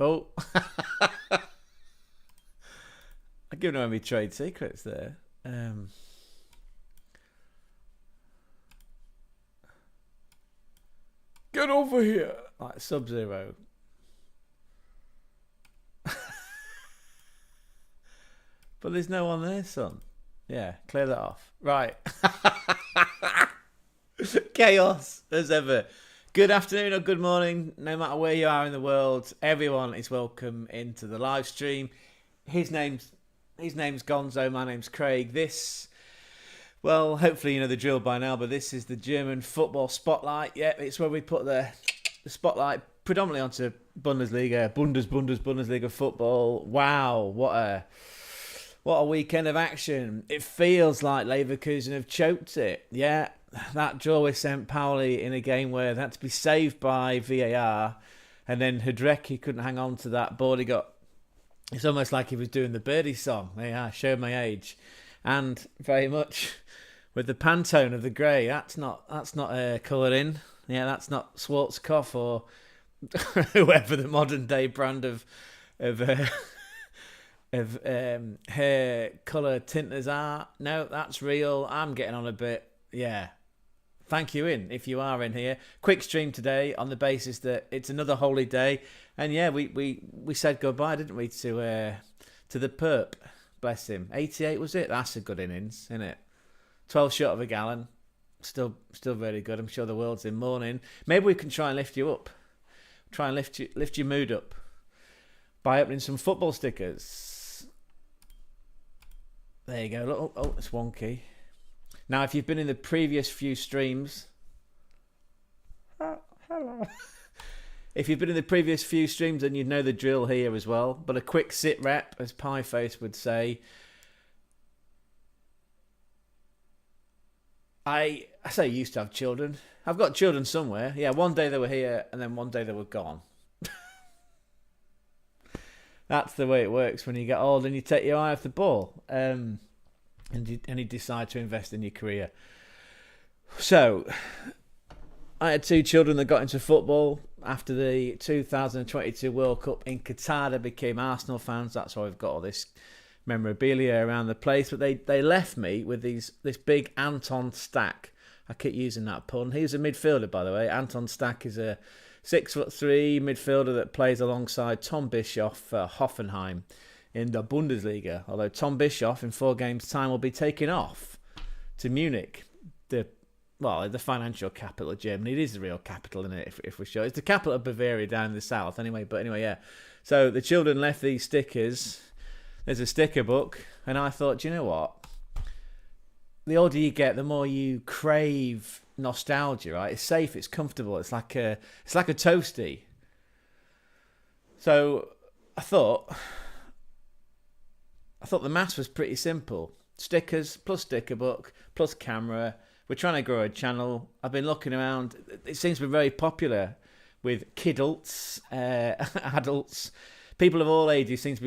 Oh. I'm giving away my trade secrets there. Get over here. Like Sub-Zero. But there's no one there, son. Yeah, clear that off. Right. Chaos as ever. Good afternoon or good morning, no matter where you are in the world. Everyone is welcome into the live stream. His name's Gonzo. My name's Craig. Well, hopefully you know the drill by now, but this is the German football spotlight. Yeah, it's where we put the spotlight predominantly onto Bundesliga football. Wow, what a weekend of action. It feels like Leverkusen have choked it. Yeah, that draw with St. Pauli in a game where they had to be saved by VAR, and then Hudrecki couldn't hang on to that ball. It's almost like he was doing the Birdie song. Yeah, showed my age. And very much with the Pantone of the grey. That's not colouring. Yeah, that's not Schwarzkopf or whoever the modern day brand of hair colour tinters are. No, that's real. I'm getting on a bit. Yeah. Thank you if you are in here. Quick stream today on the basis that it's another holy day. And yeah, we said goodbye, didn't we, to the Perp. Bless him. 88 was it? That's a good innings, isn't it? 12 shot of a gallon. Still very good. I'm sure the world's in mourning. Maybe we can try and lift you up. Try and lift your mood up by opening some football stickers. There you go. Look, oh, it's wonky. Now, if you've been in the previous few streams... hello. If you've been in the previous few streams, then you'd know the drill here as well. But a quick sit rep, as Pieface would say. I say used to have children. I've got children somewhere. Yeah, one day they were here, and then one day they were gone. That's the way it works when you get old and you take your eye off the ball. And you decide to invest in your career. So, I had two children that got into football. After the 2022 World Cup in Qatar, they became Arsenal fans. That's why we've got all this memorabilia around the place. But they left me with this big Anton stack. I keep using that pun. He's a midfielder, by the way. Anton Stack is a 6'3" midfielder that plays alongside Tom Bischoff for Hoffenheim in the Bundesliga. Although Tom Bischoff in 4 games' time will be taking off to Munich, the financial capital of Germany. It is the real capital, isn't it, if we're sure. It's the capital of Bavaria down in the south, anyway. But anyway, yeah. So the children left these stickers. There's a sticker book. And I thought, do you know what? The older you get, the more you crave nostalgia, right? It's safe, it's comfortable. It's like a toasty. So I thought the maths was pretty simple. Stickers plus sticker book plus camera. We're trying to grow a channel. I've been looking around. It seems to be very popular with kidults, adults, people of all ages seem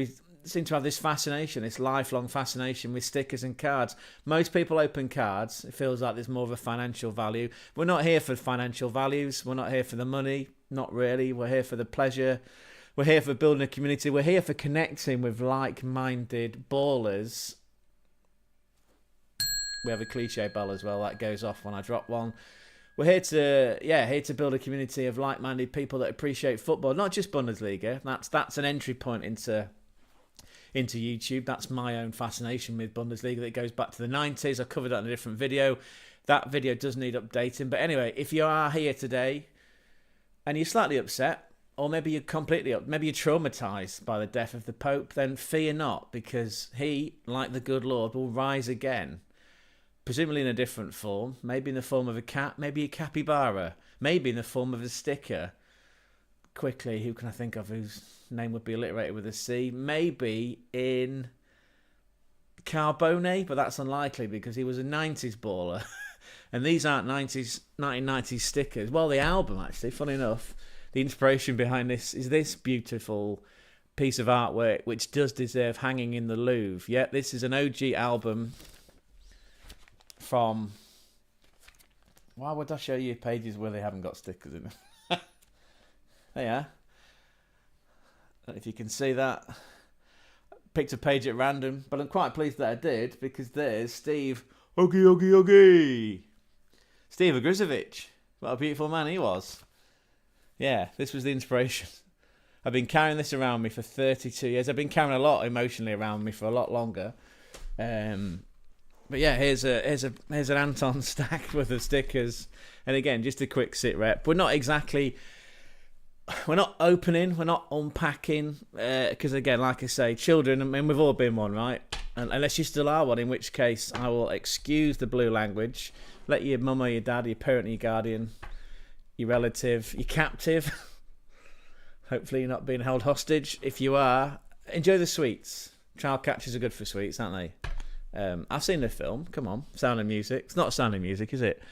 to have this fascination, this lifelong fascination with stickers and cards. Most people open cards. It feels like there's more of a financial value. We're not here for financial values. We're not here for the money. Not really. We're here for the pleasure. We're here for building a community. We're here for connecting with like-minded ballers. We have a cliche bell as well that goes off when I drop one. We're here to build a community of like-minded people that appreciate football, not just Bundesliga. That's an entry point into YouTube. That's my own fascination with Bundesliga that goes back to the 90s. I covered that in a different video. That video does need updating. But anyway, if you are here today and you're slightly upset, or maybe you're maybe you're traumatized by the death of the Pope, then fear not, because he, like the good Lord, will rise again. Presumably in a different form, maybe in the form of a cat, maybe a capybara, maybe in the form of a sticker. Quickly, who can I think of whose name would be alliterated with a C? Maybe in Carbone, but that's unlikely because he was a 90s baller. And these aren't 1990s stickers. Well, the album, actually, funny enough, the inspiration behind this is this beautiful piece of artwork, which does deserve hanging in the Louvre. Yeah, this is an OG album from... Why would I show you pages where they haven't got stickers in them? There you are. don't know if you can see that. Picked a page at random, but I'm quite pleased that I did, because there's Steve Oggy. Steve Ogrizovic. What a beautiful man he was. Yeah, this was the inspiration. I've been carrying this around me for 32 years. I've been carrying a lot emotionally around me for a lot longer. But yeah, here's an Anton stack worth of stickers. And again, just a quick sit rep. We're not opening, we're not unpacking. Because again, like I say, children, I mean, we've all been one, right? And unless you still are one, in which case I will excuse the blue language. Let your mum or your dad, your parent or your guardian, your relative, your captive. Hopefully you're not being held hostage. If you are, enjoy the sweets. Child catchers are good for sweets, aren't they? I've seen the film. Come on, Sound of Music. It's not Sound of Music, is it?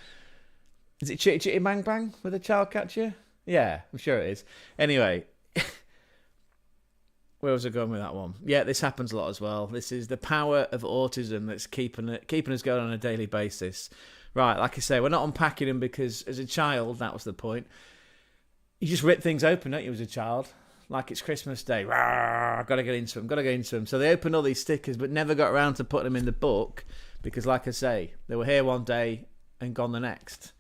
Is it Chitty Chitty Bang Bang with a child catcher? Yeah, I'm sure it is. Anyway, where was I going with that one? Yeah, this happens a lot as well. This is the power of autism that's keeping us going on a daily basis. Right, like I say, we're not unpacking them because as a child, that was the point. You just rip things open, don't you, as a child? Like it's Christmas Day. I've got to get into them. So they opened all these stickers but never got around to putting them in the book because, like I say, they were here one day and gone the next.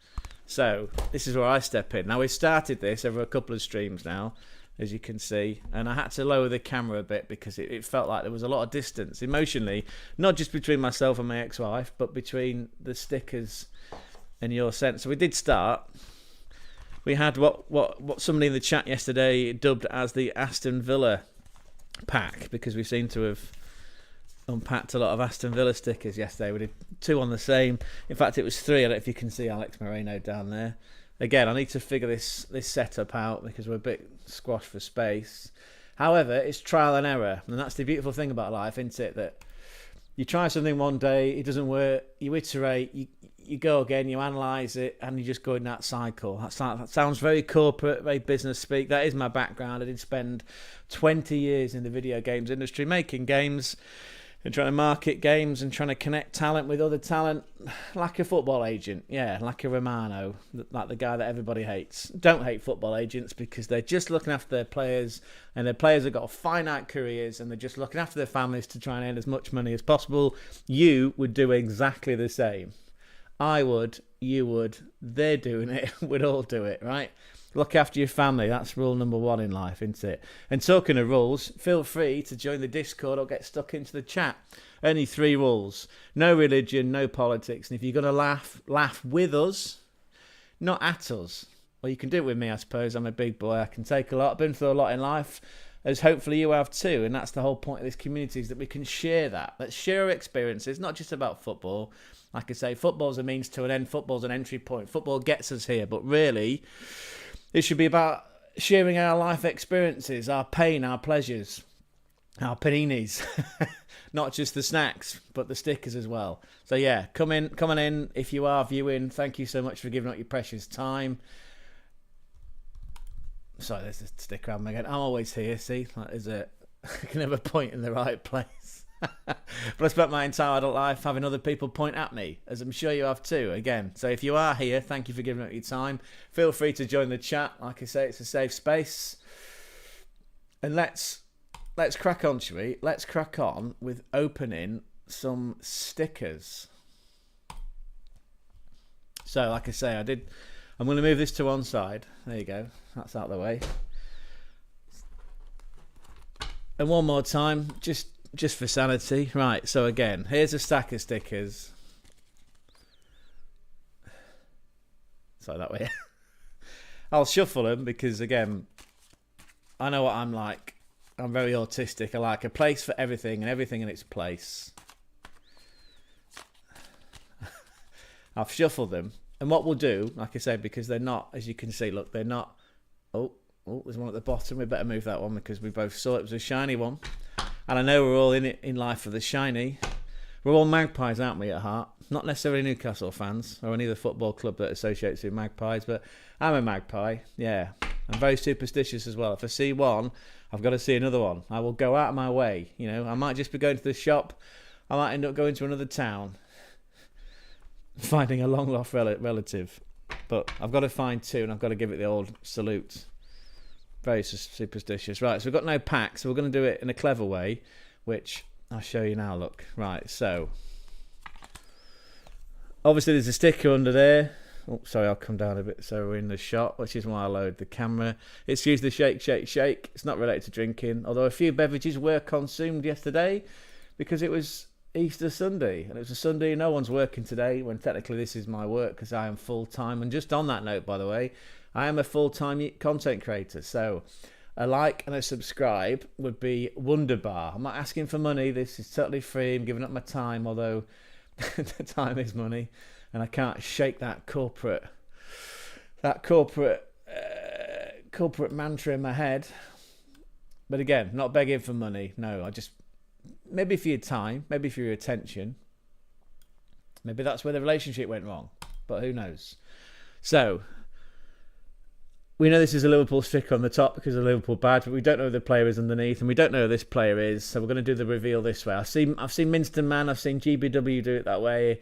So this is where I step in. Now, we've started this over a couple of streams now, as you can see, and I had to lower the camera a bit because it felt like there was a lot of distance emotionally, not just between myself and my ex-wife, but between the stickers and your sense. So we did start. We had what somebody in the chat yesterday dubbed as the Aston Villa pack, because we seem to have unpacked a lot of Aston Villa stickers yesterday. We did 2 on the same. In fact, it was 3. I don't know if you can see Alex Moreno down there. Again, I need to figure this setup out because we're a bit squashed for space. However, it's trial and error, and that's the beautiful thing about life, isn't it? That you try something one day, it doesn't work, you iterate, you go again, you analyse it, and you just go in that cycle. That sounds very corporate, very business speak. That is my background. I did spend 20 years in the video games industry making games and trying to market games and trying to connect talent with other talent, like a football agent. Yeah, like a Romano, like the guy that everybody hates. Don't hate football agents because they're just looking after their players, and their players have got finite careers, and they're just looking after their families to try and earn as much money as possible. You would do exactly the same. I would, you would, they're doing it, we'd all do it, right? Look after your family. That's rule number 1 in life, isn't it? And talking of rules, feel free to join the Discord or get stuck into the chat. Only 3 rules. No religion, no politics. And if you're going to laugh with us, not at us. Well, you can do it with me, I suppose. I'm a big boy. I can take a lot. I've been through a lot in life, as hopefully you have too. And that's the whole point of this community, is that we can share that. Let's share our experiences, not just about football. Like I say, football's a means to an end. Football's an entry point. Football gets us here. But really, it should be about sharing our life experiences, our pain, our pleasures, our paninis. Not just the snacks, but the stickers as well. So yeah, come on in. If you are viewing, thank you so much for giving up your precious time. Sorry, there's a sticker on again. I'm always here, see? Like, I can never point in the right place. But I spent my entire adult life having other people point at me, as I'm sure you have too, again. So if you are here, thank you for giving up your time. Feel free to join the chat. Like I say, it's a safe space. And let's crack on, shall we? Let's crack on with opening some stickers. So, like I say, I'm going to move this to one side. There you go. That's out of the way. And one more time, just for sanity. Right, so again, here's a stack of stickers. Sorry, that way. I'll shuffle them because, again, I know what I'm like. I'm very autistic. I like a place for everything and everything in its place. I've shuffled them. And what we'll do, like I said, because they're not, as you can see, look, they're not... Oh, there's one at the bottom. We better move that one because we both saw it was a shiny one. And I know we're all in it in life for the shiny. We're all Magpies, aren't we, at heart? Not necessarily Newcastle fans or any other football club that associates with Magpies, but I'm a Magpie, yeah. I'm very superstitious as well. If I see one, I've got to see another one. I will go out of my way, you know. I might just be going to the shop. I might end up going to another town, finding a long-lost relative. But I've got to find 2, and I've got to give it the old salute. Very superstitious. Right, so we've got no pack, so we're going to do it in a clever way, which I'll show you now. Look, right, so obviously there's a sticker under there. Oh, sorry, I'll come down a bit so we're in the shot, which is why I load the camera. Excuse the shake, shake, shake. It's not related to drinking, although a few beverages were consumed yesterday because it was Easter Sunday, and it was a Sunday. No one's working today, when technically this is my work because I am full-time. And just on that note, by the way, I am a full-time content creator, so a like and a subscribe would be wunderbar. I'm not asking for money. This is totally free. I'm giving up my time, although the time is money, and I can't shake that corporate mantra in my head. But again, not begging for money. No, I just, maybe for your time, maybe for your attention. Maybe that's where the relationship went wrong, but who knows? So we know this is a Liverpool sticker on the top because of the Liverpool badge, but we don't know who the player is underneath, and we don't know who this player is. So we're going to do the reveal this way. I've seen Minster Man, I've seen GBW do it that way.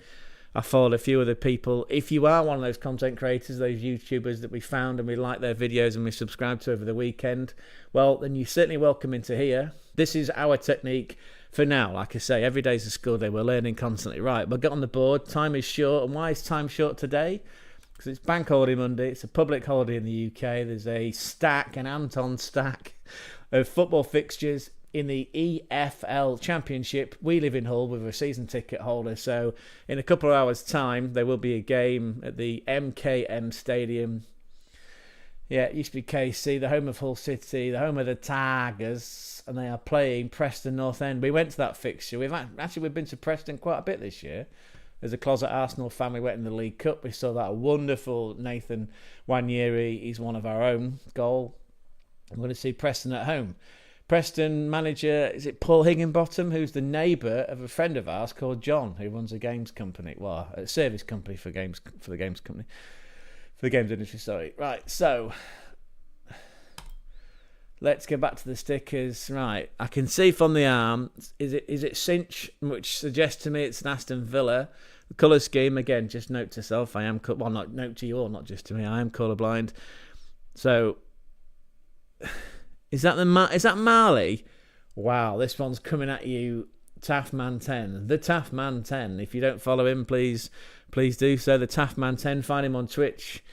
I followed a few other people. If you are one of those content creators, those YouTubers that we found and we like their videos and we subscribed to over the weekend, well, then you're certainly welcome into here. This is our technique for now. Like I say, every day's a school day. We're learning constantly. Right, we'll get on the board. Time is short. And why is time short today? Because it's Bank Holiday Monday. It's a public holiday in the UK. There's a stack, an Anton stack of football fixtures in the EFL Championship. We live in Hull with a season ticket holder, so in a couple of hours' time there will be a game at the MKM Stadium. Yeah, it used to be KC, the home of Hull City, the home of the Tigers, and they are playing Preston North End. We went to that fixture. We've been to Preston quite a bit this year. As a closet Arsenal fan, we went in the League Cup. We saw that wonderful Nathan Wanyeri. He's one of our own goal. I'm going to see Preston at home. Preston manager, is it Paul Higginbottom, who's the neighbour of a friend of ours called John, who runs a games company, well, a service company for the games industry, sorry. Right, so let's get back to the stickers. Right, I can see from the arm, is it cinch, which suggests to me it's an Aston Villa. The colour scheme, again, just note to self, note to you all, not just to me, I am colourblind. So Is that Marley? Wow, this one's coming at you, Taffman10. The Taffman10. If you don't follow him, please do so. The Taffman10. Find him on Twitch.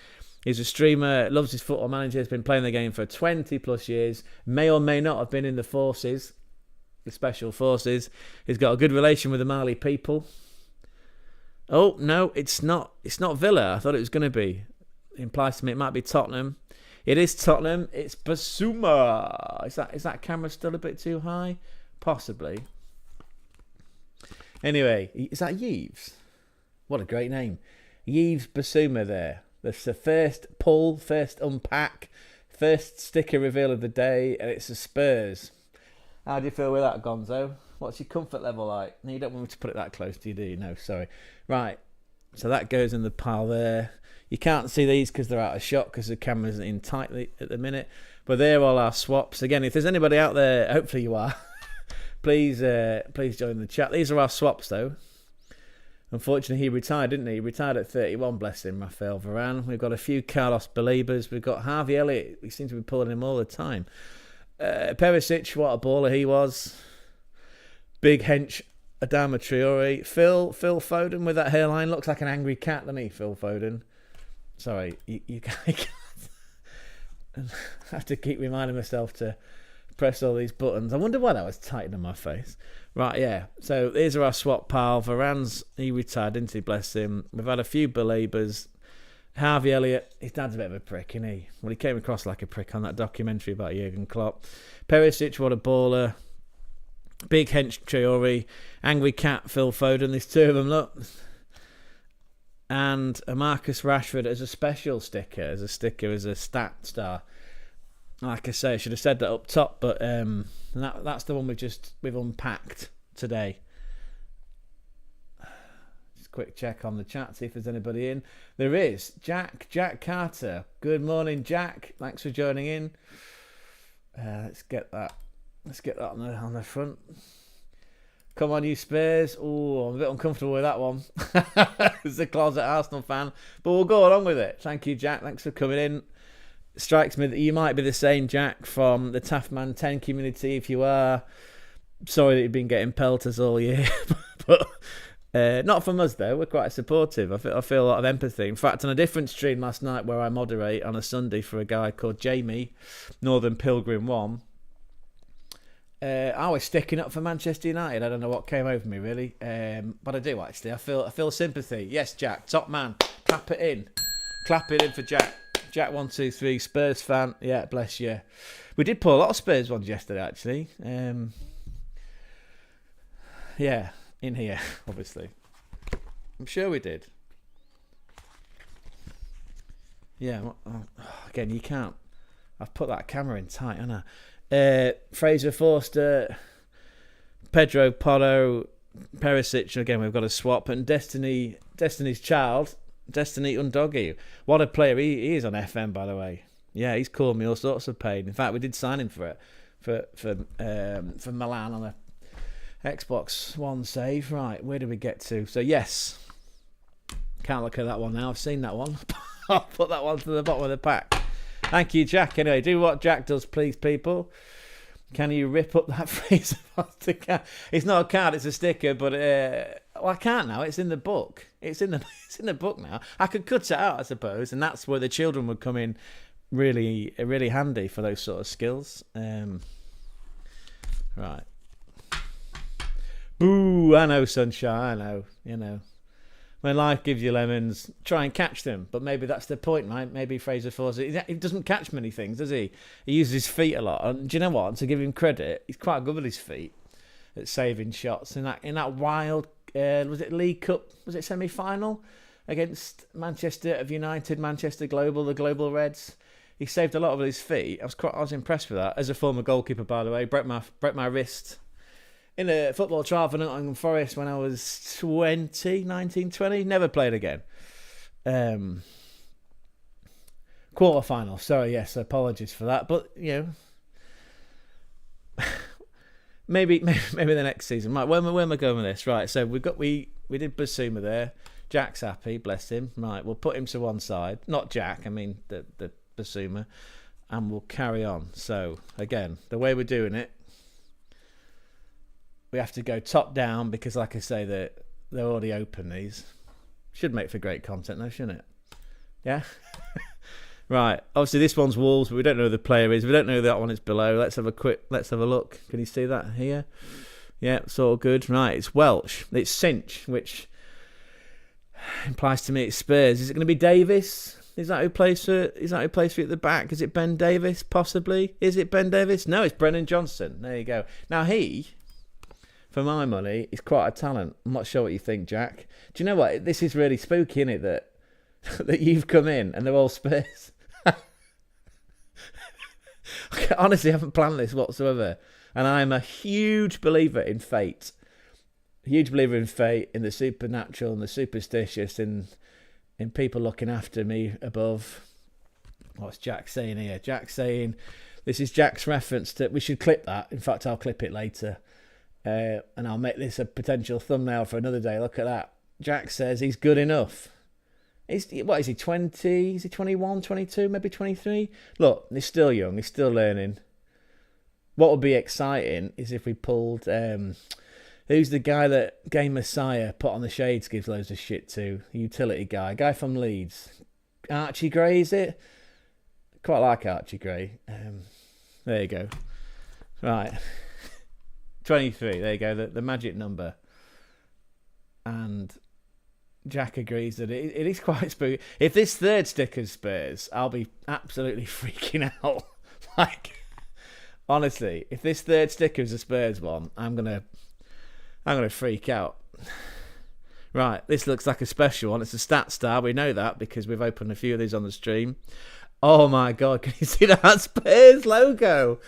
He's a streamer, loves his football manager, has been playing the game for 20 plus years. May or may not have been in the forces, the special forces. He's got a good relation with the Mali people. Oh, no, it's not Villa. I thought it was going to be. It implies to me it might be Tottenham. It is Tottenham. It's Basuma. Is that camera still a bit too high? Possibly. Anyway, is that Yves? What a great name. Yves Basuma there. That's the first pull, first unpack, first sticker reveal of the day, and it's the Spurs. How do you feel with that, Gonzo? What's your comfort level like? No, you don't want me to put it that close to you, do you? No, sorry. Right, so that goes in the pile there. You can't see these because they're out of shot because the camera's in tightly at the minute. But they're all our swaps. Again, if there's anybody out there, hopefully you are, please join the chat. These are our swaps, though. Unfortunately, he retired, didn't he? He retired at 31, bless him, Rafael Varane. We've got a few Carlos Beliebers. We've got Harvey Elliott. We seem to be pulling him all the time. Perisic, what a baller he was. Big hench Adama Traore. Phil Foden with that hairline. Looks like an angry cat, doesn't he, Phil Foden? Sorry, you can't. I have to keep reminding myself to press all these buttons. I wonder why that was tight on my face. Right, yeah. So these are our swap pile. He retired, didn't he? Bless him. We've had a few Beliebers. Harvey Elliott, his dad's a bit of a prick, isn't he? Well, he came across like a prick on that documentary about Jurgen Klopp. Perisic, what a baller. Big hench Traore. Angry cat Phil Foden. There's two of them, look. And a Marcus Rashford as a special sticker, as a stat star. Like I say, I should have said that up top, but that's the one we've unpacked today. Just a quick check on the chat, see if there's anybody in. There is. Jack Carter. Good morning, Jack. Thanks for joining in. Let's get that on the front. Come on, you Spurs. Oh, I'm a bit uncomfortable with that one. As a closet Arsenal fan. But we'll go along with it. Thank you, Jack. Thanks for coming in. strikes me that you might be the same, Jack, from the Taffman 10 community. If you are, sorry that you've been getting pelters all year. But not from us, though. We're quite supportive. I feel a lot of empathy. In fact, on a different stream last night where I moderate on a Sunday for a guy called Jamie, Northern Pilgrim 1, I was sticking up for Manchester United. I don't know what came over me, really. But I do, actually. I feel sympathy. Yes, Jack, top man. Clap it in. Clap it in for Jack. Jack 123, Spurs fan. Yeah, bless you. We did pull a lot of Spurs ones yesterday, actually. Yeah, in here, obviously. I'm sure we did. Yeah, again, you can't. I've put that camera in tight, haven't I? Fraser Forster, Pedro Porro, Perisic. Again, we've got a swap. And Destiny's Child, Destiny Undoggy. What a player. He is on FM, by the way. Yeah, he's caused me all sorts of pain. In fact, we did sign him for Milan on a Xbox One save. Right, where do we get to? So, yes. Can't look at that one now. I've seen that one. I'll put that one to the bottom of the pack. Thank you, Jack. Anyway, do what Jack does, please, people. Can you rip up that Fraser Foster card? It's not a card, it's a sticker, but I can't now. It's in the book. It's in the book now. I could cut it out, I suppose, and that's where the children would come in really, really handy for those sort of skills. Right. Boo, I know, sunshine, I know, you know. When life gives you lemons, try and catch them. But maybe that's the point, right? Maybe Fraser Forster, he doesn't catch many things, does he? He uses his feet a lot. And do you know what? To give him credit, he's quite good with his feet at saving shots. In that wild, was it League Cup? Was it semi-final against Manchester United, Manchester Global, the Global Reds? He saved a lot with his feet. I was impressed with that. As a former goalkeeper, by the way, broke my wrist in a football trial for Nottingham Forest when I was 19, 20. Never played again. Quarter-final. Sorry, yes, apologies for that. But, you know, maybe the next season. Right, where am I going with this? Right, so we did Basuma there. Jack's happy, bless him. Right, we'll put him to one side. Not Jack, I mean the Basuma. And we'll carry on. So, again, the way we're doing it, we have to go top down because, like I say, they're already open, these. Should make for great content, though, shouldn't it? Yeah? Right. Obviously, this one's Wolves, but we don't know who the player is. We don't know who that one is below. Let's have a look. Can you see that here? Yeah, it's all good. Right, it's Welsh. It's Cinch, which implies to me it's Spurs. Is it going to be Davis? Is that who plays for you at the back? Is it Ben Davis, possibly? Is it Ben Davis? No, it's Brennan Johnson. There you go. Now, for my money, he's quite a talent. I'm not sure what you think, Jack. Do you know what? This is really spooky, isn't it? That you've come in and they're all Spurs. Honestly, I haven't planned this whatsoever. And I'm a huge believer in fate. A huge believer in fate, in the supernatural and the superstitious, in people looking after me above. What's Jack saying here? Jack's saying, this is Jack's reference to, we should clip that. In fact, I'll clip it later. And I'll make this a potential thumbnail for another day. Look at that. Jack says he's good enough. What is he, 20? Is he 21, 22, maybe 23? Look, he's still young. He's still learning. What would be exciting is if we pulled... who's the guy that Game Messiah put on the shades gives loads of shit to? The utility guy from Leeds. Archie Gray, is it? Quite like Archie Gray. There you go. Right. 23, there you go, the magic number. And Jack agrees that it is quite spooky. If this third sticker's Spurs, I'll be absolutely freaking out. Like, honestly, if this third sticker is a Spurs one, I'm gonna freak out. Right, this looks like a special one. It's a Stat Star. We know that because we've opened a few of these on the stream. Oh my God, can you see that Spurs logo?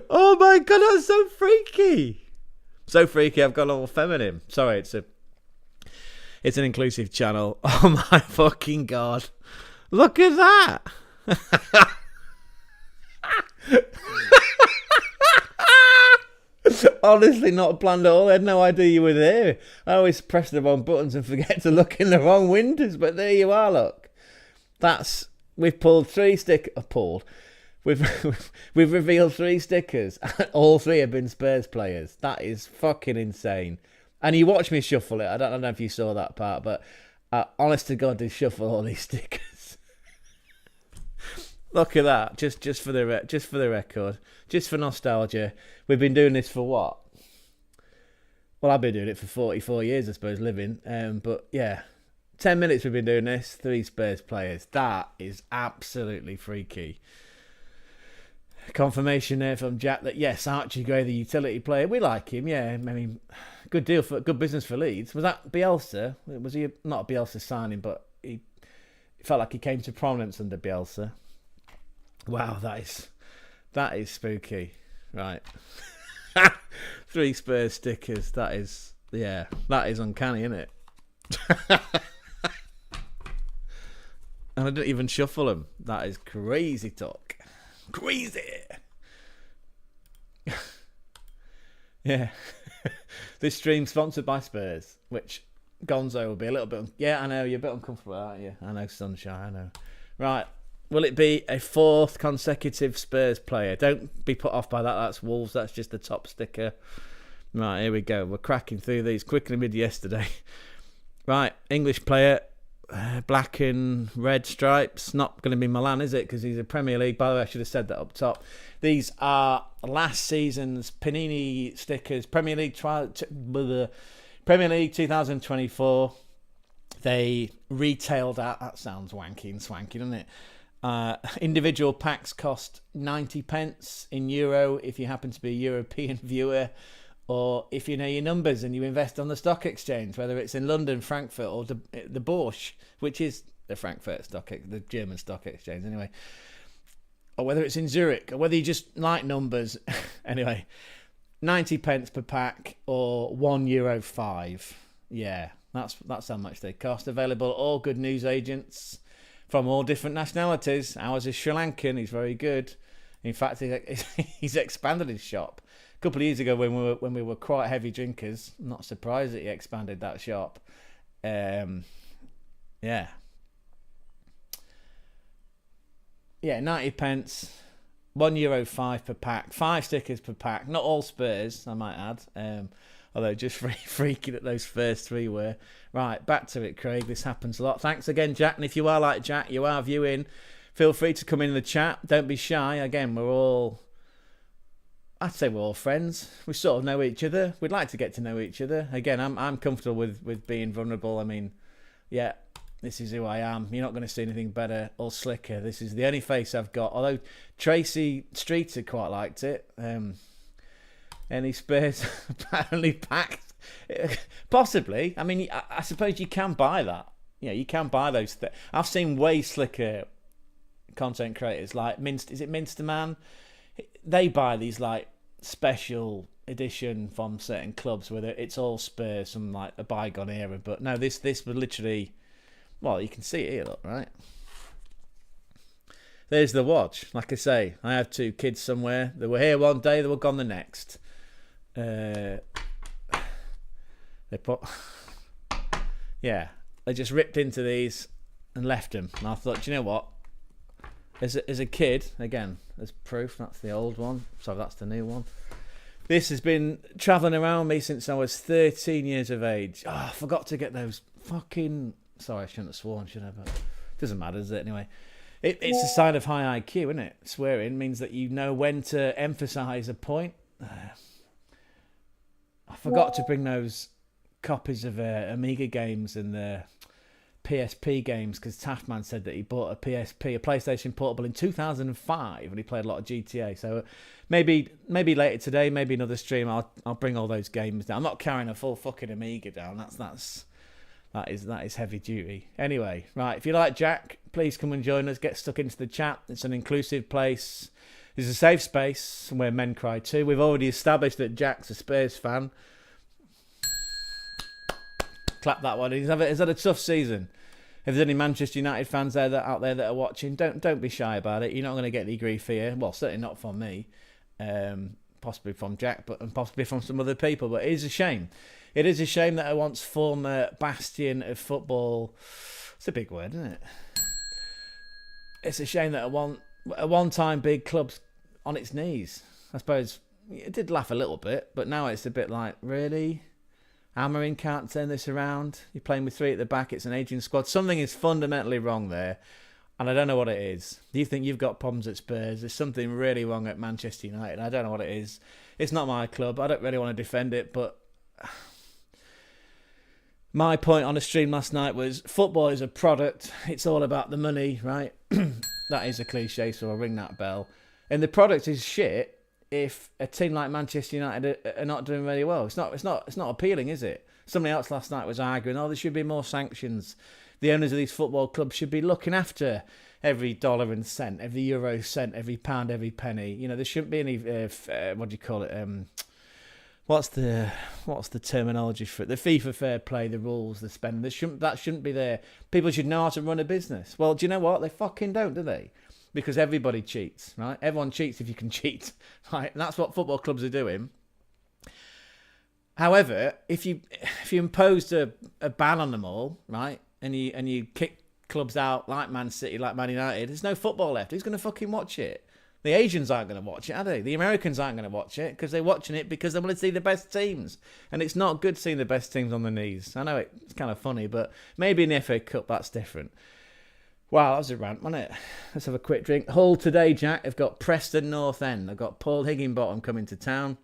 Oh my God, that's so freaky. So freaky, I've got all feminine. Sorry, it's an inclusive channel. Oh my fucking God. Look at that. Honestly, not planned at all. I had no idea you were there. I always press the wrong buttons and forget to look in the wrong windows, but there you are, look. We've pulled 3 pulled. We've revealed 3 stickers. All 3 have been Spurs players. That is fucking insane. And you watch me shuffle it. I don't know if you saw that part, but honest to God, did shuffle all these stickers. Look at that. Just for the record, just for nostalgia. We've been doing this for what? Well, I've been doing it for 44 years, I suppose, living. But yeah, 10 minutes we've been doing this. 3 Spurs players. That is absolutely freaky. Confirmation there from Jack that yes, Archie Gray, the utility player, we like him. Yeah, I mean, good business for Leeds. Was that Bielsa? Was he not a Bielsa signing, but he felt like he came to prominence under Bielsa. Wow, that is spooky. Right, 3 Spurs stickers. That is uncanny, isn't it? And I didn't even shuffle them. That is crazy talk. Crazy. Yeah. This stream sponsored by Spurs, which Gonzo will be a little bit. Yeah, I know you're a bit uncomfortable, aren't you? I know, Sunshine. I know. Right. Will it be a 4th consecutive Spurs player? Don't be put off by that. That's Wolves. That's just the top sticker. Right, here we go. We're cracking through these quicker than we did yesterday. Right, English player. Black and red stripes. Not going to be Milan, is it? Because he's a Premier League. By the way, I should have said that up top. These are last season's Panini stickers. Premier League 2024. They retailed at. That sounds wanky and swanky, doesn't it? Individual packs cost 90 pence in euro if you happen to be a European viewer, or if you know your numbers and you invest on the stock exchange, whether it's in London, Frankfurt, or the Bourse, which is the Frankfurt the German stock exchange anyway, or whether it's in Zurich, or whether you just like numbers. Anyway, 90 pence per pack, or €1.05. Yeah, that's how much they cost. Available at all good news agents from all different nationalities. Ours is Sri Lankan. He's very good. In fact, he's expanded his shop. A couple of years ago, when we were quite heavy drinkers, I'm not surprised that he expanded that shop. Yeah, 90 pence, €1.05 per pack, 5 stickers per pack. Not all Spurs, I might add. Although just freaky that those first 3 were. Right, back to it, Craig. This happens a lot. Thanks again, Jack. And if you are like Jack, you are viewing, feel free to come in the chat. Don't be shy. Again, I'd say we're all friends. We sort of know each other. We'd like to get to know each other. Again, I'm comfortable with being vulnerable. I mean, yeah, this is who I am. You're not going to see anything better or slicker. This is the only face I've got. Although Tracy Streeter quite liked it. Any Spurs apparently packed? Possibly. I mean, I suppose you can buy that. Yeah, you can buy those. I've seen way slicker content creators like Is it Minsterman? They buy these like special edition from certain clubs where it's all Spurs from like a bygone era. But no, this was literally. Well, you can see it here, look, right? There's the watch. Like I say, I have 2 kids somewhere. They were here one day, they were gone the next. They just ripped into these and left them. And I thought, do you know what? As a kid, again, there's proof. That's the old one. So that's the new one. This has been travelling around me since I was 13 years of age. Oh, I forgot to get those fucking. Sorry, I shouldn't have sworn, should I? But it doesn't matter, does it? Anyway. It's a sign of high IQ, isn't it? Swearing means that you know when to emphasise a point. I forgot to bring those copies of Amiga games and the PSP games because Taftman said that he bought a PSP, a PlayStation Portable, in 2005, and he played a lot of GTA. So maybe later today, maybe another stream, I'll bring all those games down. I'm not carrying a full fucking Amiga down. That is heavy duty. Anyway, right, if you like Jack, please come and join us. Get stuck into the chat. It's an inclusive place. It's a safe space where men cry too. We've already established that Jack's a Spurs fan. Clap that one. He's had a tough season. If there's any Manchester United fans out there that are watching, don't be shy about it. You're not going to get any grief here. Well, certainly not from me. Possibly from Jack, and possibly from some other people. But it is a shame. It is a shame that a once former bastion of football. It's a big word, isn't it? it's a shame that a one-time big club's on its knees. I suppose it did laugh a little bit, but now it's a bit like, really? Amarin can't turn this around? You're playing with 3 at the back, it's an aging squad. Something is fundamentally wrong there, and I don't know what it is. Do you think you've got problems at Spurs? There's something really wrong at Manchester United. I don't know what it is. It's not my club. I don't really want to defend it, but my point on the stream last night was football is a product. It's all about the money, right? That is a cliche, so I'll ring that bell. And the product is shit if a team like Manchester United are not doing really well. It's not appealing, is it? Somebody else last night was arguing, there should be more sanctions. The owners of these football clubs should be looking after every dollar and cent, every euro cent, every pound, every penny. There shouldn't be any, what do you call it? What's the terminology for it? The FIFA fair play, the rules, the spending. That shouldn't be there. People should know how to run a business. Well, do you know what? They fucking don't, do they? Because everybody cheats, right? Everyone cheats if you can cheat, right? And that's what football clubs are doing. However, if you imposed a ban on them all, right, and you kick clubs out like Man City, like Man United, there's no football left. Who's going to fucking watch it? The Asians aren't going to watch it, are they? The Americans aren't going to watch it because they're watching it because they want to see the best teams. And it's not good seeing the best teams on the knees. I know it's kind of funny, but maybe in the FA Cup that's different. Wow, that was a rant, wasn't it? Let's have a quick drink. Hull today, Jack. They've got Preston North End. They've got Paul Higginbottom coming to town.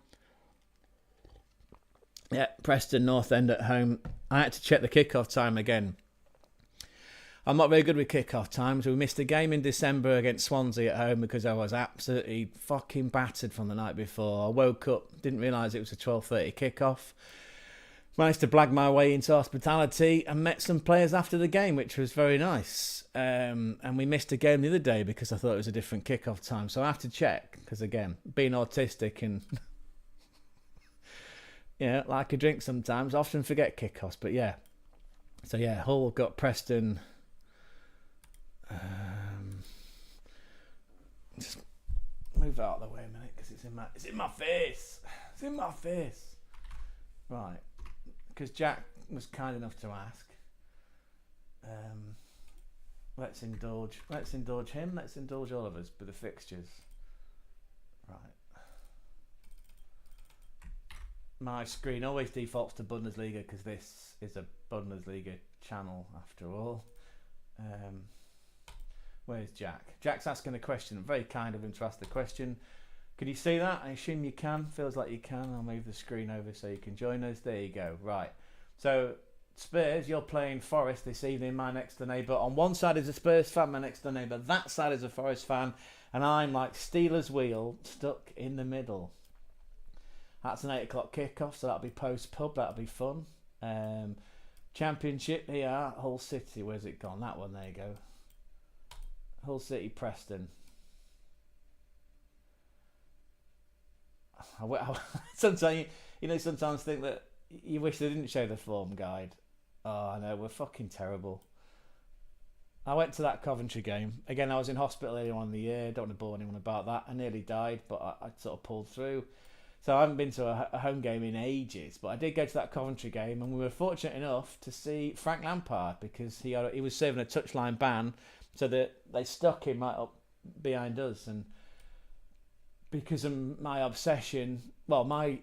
Yeah, Preston North End at home. I had to check the kickoff time again. I'm not very good with kickoff times. We missed a game in December against Swansea at home because I was absolutely fucking battered from the night before. I woke up, didn't realise it was a 12:30 kickoff. Managed to blag my way into hospitality and met some players after the game, which was very nice. And we missed a game the other day because I thought it was a different kickoff time. So I have to check because, again, being autistic and, like a drink sometimes, I often forget kickoffs. But yeah. So yeah, Hull got Preston. Just move out of the way a minute because it's in my face. It's in my face. Right. Because Jack was kind enough to ask. Let's indulge him. Let's indulge all of us with the fixtures. Right. My screen always defaults to Bundesliga because this is a Bundesliga channel after all. Where's Jack? Jack's asking a question. Very kind of him to ask the question. Can you see that? I assume you can. Feels like you can. I'll move the screen over so you can join us. There you go. Right. So, Spurs, you're playing Forest this evening, my next door neighbour. On one side is a Spurs fan, my next door neighbour. That side is a Forest fan. And I'm like Steelers wheel stuck in the middle. That's an 8 o'clock kickoff, so that'll be post-pub. That'll be fun. Championship, here, Hull City. Where's it gone? That one, there you go. Hull City, Preston. Sometimes sometimes think that you wish they didn't show the form guide. Oh, I know, we're fucking terrible. I went to that Coventry game. Again, I was in hospital earlier on in the year. Don't want to bore anyone about that. I nearly died, but I sort of pulled through. So I haven't been to a home game in ages, but I did go to that Coventry game, and we were fortunate enough to see Frank Lampard because he was serving a touchline ban, so that they stuck him right up behind us. And because of my obsession, well, I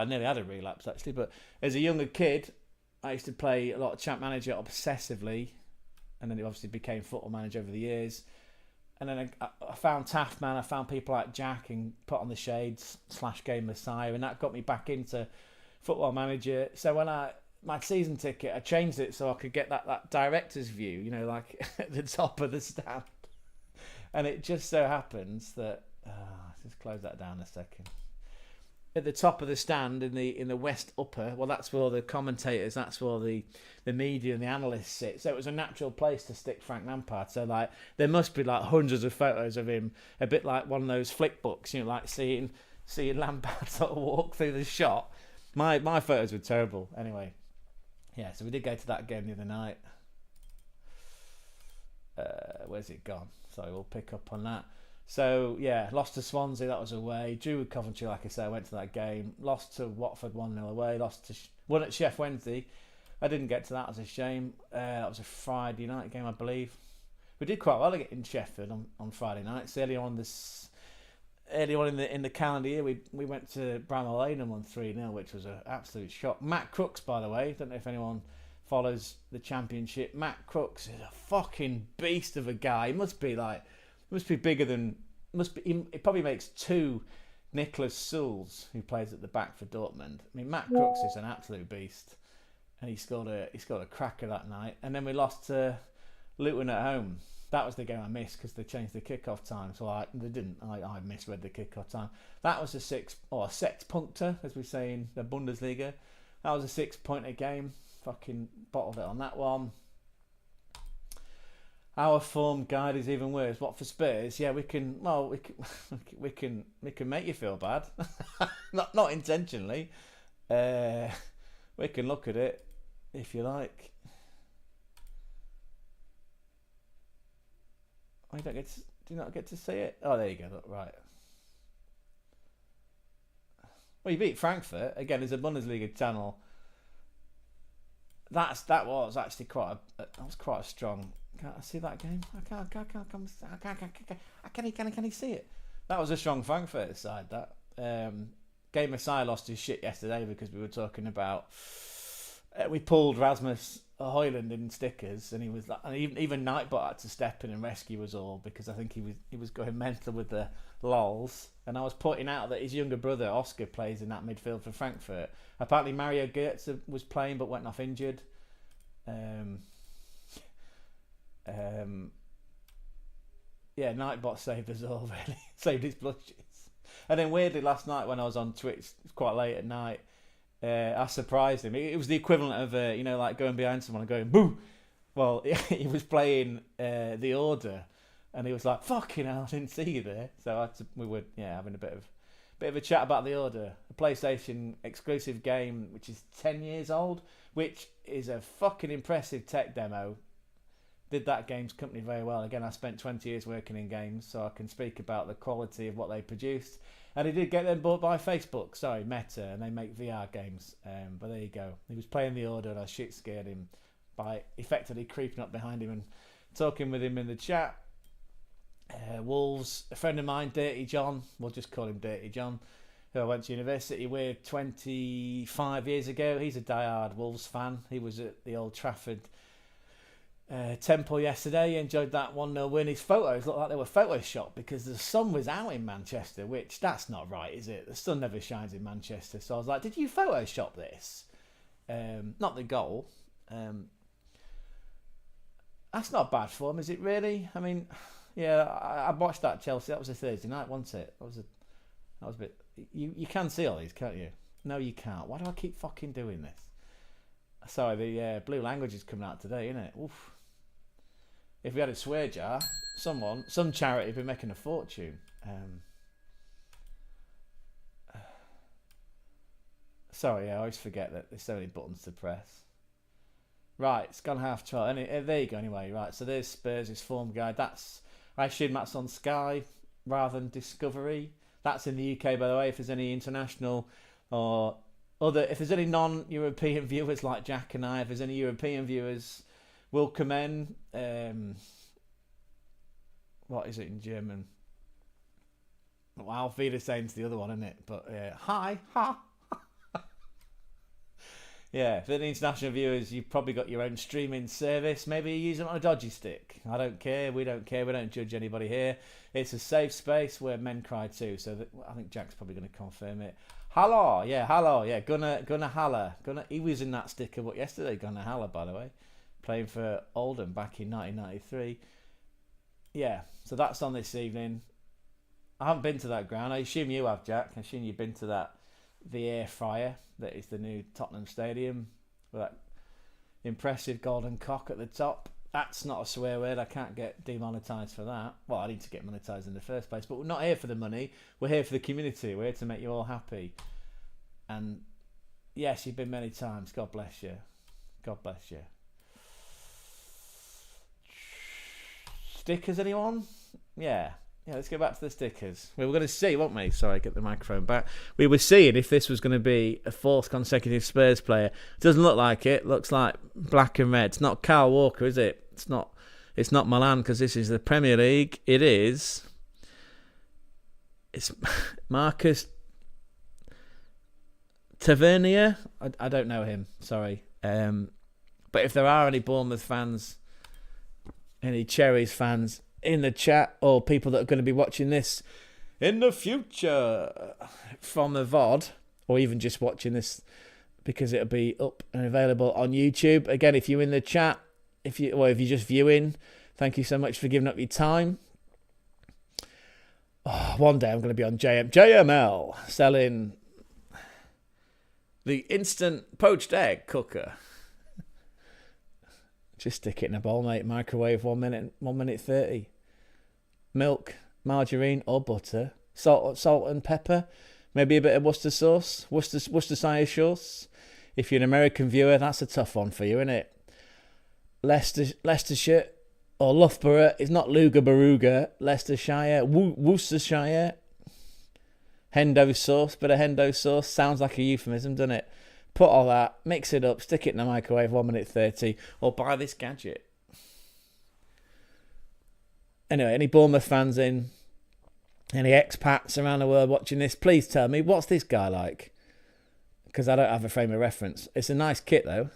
nearly had a relapse actually, but as a younger kid, I used to play a lot of Champ Manager obsessively, and then it obviously became Football Manager over the years. And then I found Taftman, I found people like Jack and Put on the Shades / Game Messiah, and that got me back into Football Manager. So when my season ticket, I changed it so I could get that director's view, like at the top of the stand. And it just so happens that let's just close that down a second. At the top of the stand in the west upper, well, that's where all the commentators, that's where the media and the analysts sit. So it was a natural place to stick Frank Lampard. So there must be hundreds of photos of him, a bit like one of those flick books, like seeing Lampard sort of walk through the shot. My photos were terrible. Anyway, yeah. So we did go to that game the other night. Where's it gone? Sorry, we'll pick up on that. So, yeah, lost to Swansea, that was away. Drew with Coventry, like I said, I went to that game. Lost to Watford 1-0 away. Won at Sheff Wednesday. I didn't get to that, it was a shame. That was a Friday night game, I believe. we did quite well in Sheffield on Friday nights. Early on in the calendar year, we went to Bramall Lane and won 3-0, which was an absolute shock. Matt Crooks, by the way, don't know if anyone follows the Championship. Matt Crooks is a fucking beast of a guy. He must be bigger than, he probably makes 2 Nicholas Souls, who plays at the back for Dortmund. I mean, Matt Crooks is an absolute beast, and he scored a cracker that night. And then we lost to Luton at home. That was the game I missed because they changed the kickoff time. So I misread the kickoff time. That was a Sechspunkter, as we say in the Bundesliga. That was a 6-pointer game. Fucking bottled it on that one. Our form guide is even worse. What for Spurs? Yeah, we can make you feel bad. not intentionally. We can look at it if you like. Oh, do you not get to see it? Oh, there you go. Look, right. Well, you beat Frankfurt again. There's a Bundesliga channel. That was actually quite a strong. Can't I see that game? Can he see it? That was a strong Frankfurt side. That Game Messiah lost his shit yesterday because we were talking about we pulled Rasmus Højlund in stickers, and he was like, and even Nightbot had to step in and rescue us all because I think he was going mental with the lols. And I was pointing out that his younger brother Oscar plays in that midfield for Frankfurt. Apparently Mario Götze was playing but went off injured. Yeah, Nightbot saved us all, really. Saved his blushes. And then weirdly last night when I was on Twitch, it was quite late at night, I surprised him. It was the equivalent of like going behind someone and going boo. Well, he was playing The Order, and he was like, "Fucking hell, I didn't see you there." So we were having a bit of a chat about The Order, a PlayStation exclusive game which is 10 years old, which is a fucking impressive tech demo. Did that game's company very well. Again, I spent 20 years working in games, so I can speak about the quality of what they produced. And he did get them bought by Facebook, Meta, and they make VR games. But there you go. He was playing The Order, and I shit scared him by effectively creeping up behind him and talking with him in the chat. Wolves, a friend of mine, Dirty John, we'll just call him Dirty John, who I went to university with 25 years ago. He's a diehard Wolves fan. He was at the Old Trafford Temple yesterday. He enjoyed that 1-0 win. His photos looked like they were photoshopped because the sun was out in Manchester, which that's not right, is it? The sun never shines in Manchester. So I was like, did you photoshop this? Not the goal. That's not bad form, is it really? I mean, yeah, I watched that Chelsea. That was a Thursday night, wasn't it? That was a bit. You can see all these, can't you? No, you can't. Why do I keep fucking doing this? Sorry, the blue language is coming out today, isn't it? Oof. If we had a swear jar, some charity would be making a fortune. Sorry, I always forget that there's so many buttons to press. Right, it's gone half 12. There you go, anyway. Right, so there's Spurs' form guide. I assume that's on Sky rather than Discovery. That's in the UK, by the way, if there's any international or if there's any non-European viewers like Jack and I, if there's any European viewers, welcome in. What is it in German? Well, Auf Wiedersehen's the other one, isn't it? But hi, ha. Yeah, for the international viewers, you've probably got your own streaming service. Maybe you use it on a dodgy stick. I don't care. We don't care. We don't judge anybody here. It's a safe space where men cry too. So I think Jack's probably going to confirm it. Hello, yeah. Gunnar Haller. He was in that sticker book yesterday. Gunnar Haller, by the way, playing for Oldham back in 1993. Yeah, so that's on this evening. I haven't been to that ground. I assume you have, Jack. I assume you've been to the air fryer that is the new Tottenham Stadium with that impressive golden cock at the top. That's not a swear word. I can't get demonetised for that. Well, I need to get monetised in the first place, but we're not here for the money. We're here for the community. We're here to make you all happy. And yes, you've been many times. God bless you. God bless you. Stickers, anyone? Yeah, let's go back to the stickers. We were going to see, weren't we? Sorry, get the microphone back. We were seeing if this was going to be a fourth consecutive Spurs player. It doesn't look like it. Looks like black and red. It's not Kyle Walker, is it? It's not It's not Milan because this is the Premier League. It's Marcus Tavernier. I don't know him. Sorry. But if there are any Bournemouth fans, any Cherries fans in the chat, or people that are going to be watching this in the future from the VOD, or even just watching this because it'll be up and available on YouTube. Again, if you're in the chat, if you're just viewing, thank you so much for giving up your time. Oh, one day I'm going to be on JML selling the instant poached egg cooker. Just stick it in a bowl, mate. Microwave 1 minute 30. Milk, margarine or butter, salt and pepper, maybe a bit of Worcester sauce, Worcestershire sauce. If you're an American viewer, that's a tough one for you, isn't it? Leicestershire or Loughborough. It's not Luga Baruga. Leicestershire, Worcestershire. Hendo sauce, bit of Hendo sauce. Sounds like a euphemism, doesn't it? Put all that, mix it up, stick it in the microwave 1 minute 30, or buy this gadget. Anyway, any Bournemouth fans in, any expats around the world watching this, please tell me, what's this guy like? Because I don't have a frame of reference. It's a nice kit, though.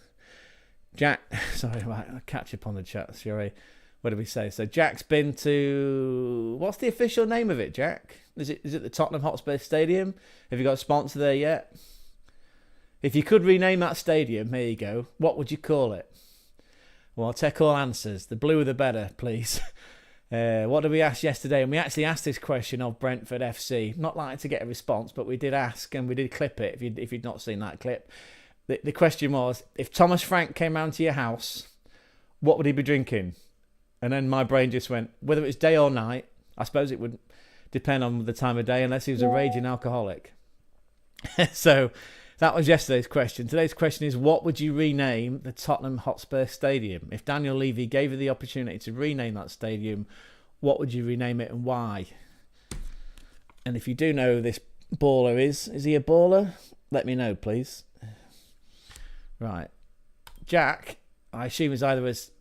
Jack, sorry, right, I'll catch up on the chat, sorry. What did we say? So Jack's been to, what's the official name of it, Jack? Is it the Tottenham Hotspur Stadium? Have you got a sponsor there yet? If you could rename that stadium, here you go. What would you call it? Well, I'll take all answers. The bluer the better, please. What did we ask yesterday? And we actually asked this question of Brentford FC. Not likely to get a response, but we did ask and we did clip it if you'd not seen that clip. The question was, if Thomas Frank came round to your house, what would he be drinking? And then my brain just went, whether it's day or night, I suppose it would depend on the time of day, unless he was a raging alcoholic. So that was yesterday's question. Today's question is, what would you rename the Tottenham Hotspur Stadium? If Daniel Levy gave you the opportunity to rename that stadium, what would you rename it and why? And if you do know who this baller is he a baller? Let me know, please. Right. Jack, I assume is either as...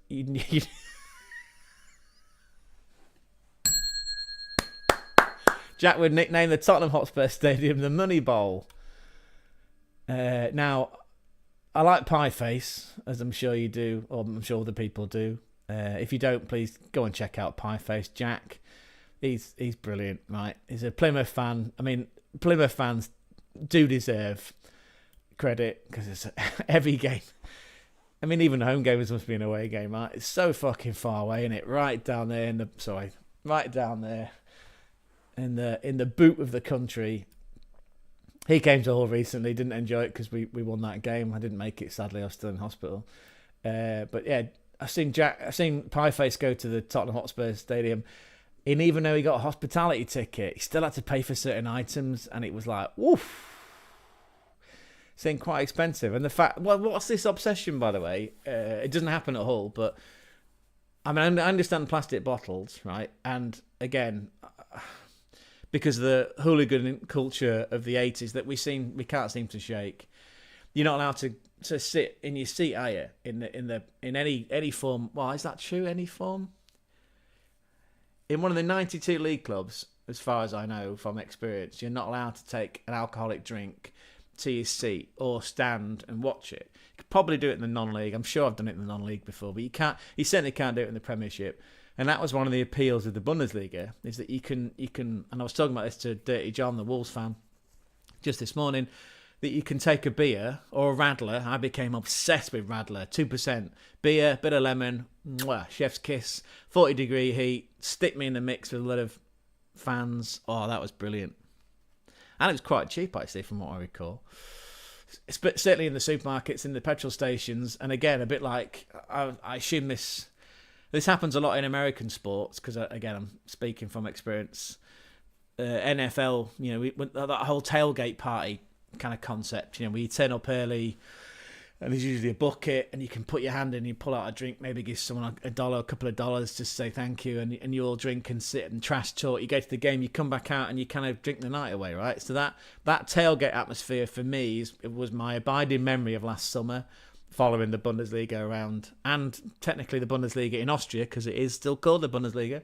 Jack would nickname the Tottenham Hotspur Stadium the Money Bowl. Now, I like Pie Face, as I'm sure you do, or I'm sure other people do. If you don't, please go and check out Pie Face. Jack, he's brilliant, right? He's a Plymouth fan. I mean, Plymouth fans do deserve credit because it's every game. I mean, even home games must be an away game, right? It's so fucking far away, isn't it? Right down there in the boot of the country. He came to Hull recently, didn't enjoy it because we won that game. I didn't make it, sadly. I was still in hospital. But yeah, I've seen Pieface go to the Tottenham Hotspur Stadium, and even though he got a hospitality ticket, he still had to pay for certain items, and it was like, woof. Seemed quite expensive. And the fact, well, what's this obsession, by the way? It doesn't happen at Hull, but I mean, I understand plastic bottles, right? And again, because of the hooligan culture of the 80s that we can't seem to shake. You're not allowed to sit in your seat, are you? In any form. Well, is that true? Any form? In one of the 92 league clubs, as far as I know from experience, you're not allowed to take an alcoholic drink to your seat or stand and watch it. You could probably do it in the non-league. I'm sure I've done it in the non-league before, but you certainly can't do it in the Premiership. And that was one of the appeals of the Bundesliga, is that you can, and I was talking about this to Dirty John, the Wolves fan, just this morning, that you can take a beer or a Radler. I became obsessed with Radler. 2% beer, bit of lemon, mwah, chef's kiss, 40-degree heat, stick me in the mix with a lot of fans. Oh, that was brilliant. And it was quite cheap, actually, from what I recall. Certainly in the supermarkets, in the petrol stations, and again, a bit like, I assume this happens a lot in American sports, because, again, I'm speaking from experience. NFL, that whole tailgate party kind of concept, where you turn up early, and there's usually a bucket, and you can put your hand in and you pull out a drink, maybe give someone a couple of dollars just to say thank you, and you all drink and sit and trash talk. You go to the game, you come back out, and you kind of drink the night away, right? So that tailgate atmosphere for me was my abiding memory of last summer. following the Bundesliga around, and technically the Bundesliga in Austria, because it is still called the Bundesliga.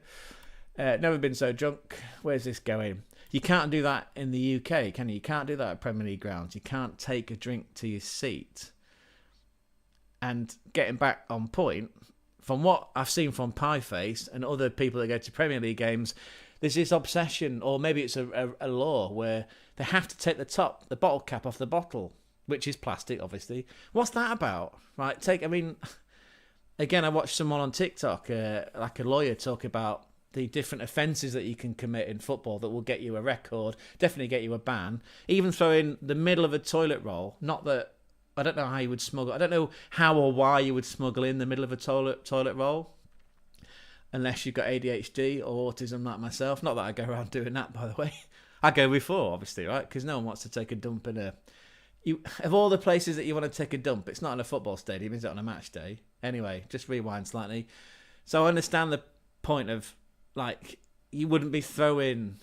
Never been so drunk. Where's this going? You can't do that in the UK, can you? You can't do that at Premier League grounds. You can't take a drink to your seat. And getting back on point, from what I've seen from Pieface and other people that go to Premier League games, there's this obsession, or maybe it's a law, where they have to take the bottle cap off the bottle, which is plastic, obviously. What's that about? Right? Again, I watched someone on TikTok, like a lawyer, talk about the different offences that you can commit in football that will get you a record, definitely get you a ban. Even throwing the middle of a toilet roll, not that, I don't know how you would smuggle, I don't know how or why you would smuggle in the middle of a toilet roll, unless you've got ADHD or autism like myself. Not that I go around doing that, by the way. I go before, obviously, right? Because no one wants to take a dump in of all the places that you want to take a dump, it's not in a football stadium, is it, on a match day? Anyway, just rewind slightly. So I understand the point of, like, you wouldn't be throwing...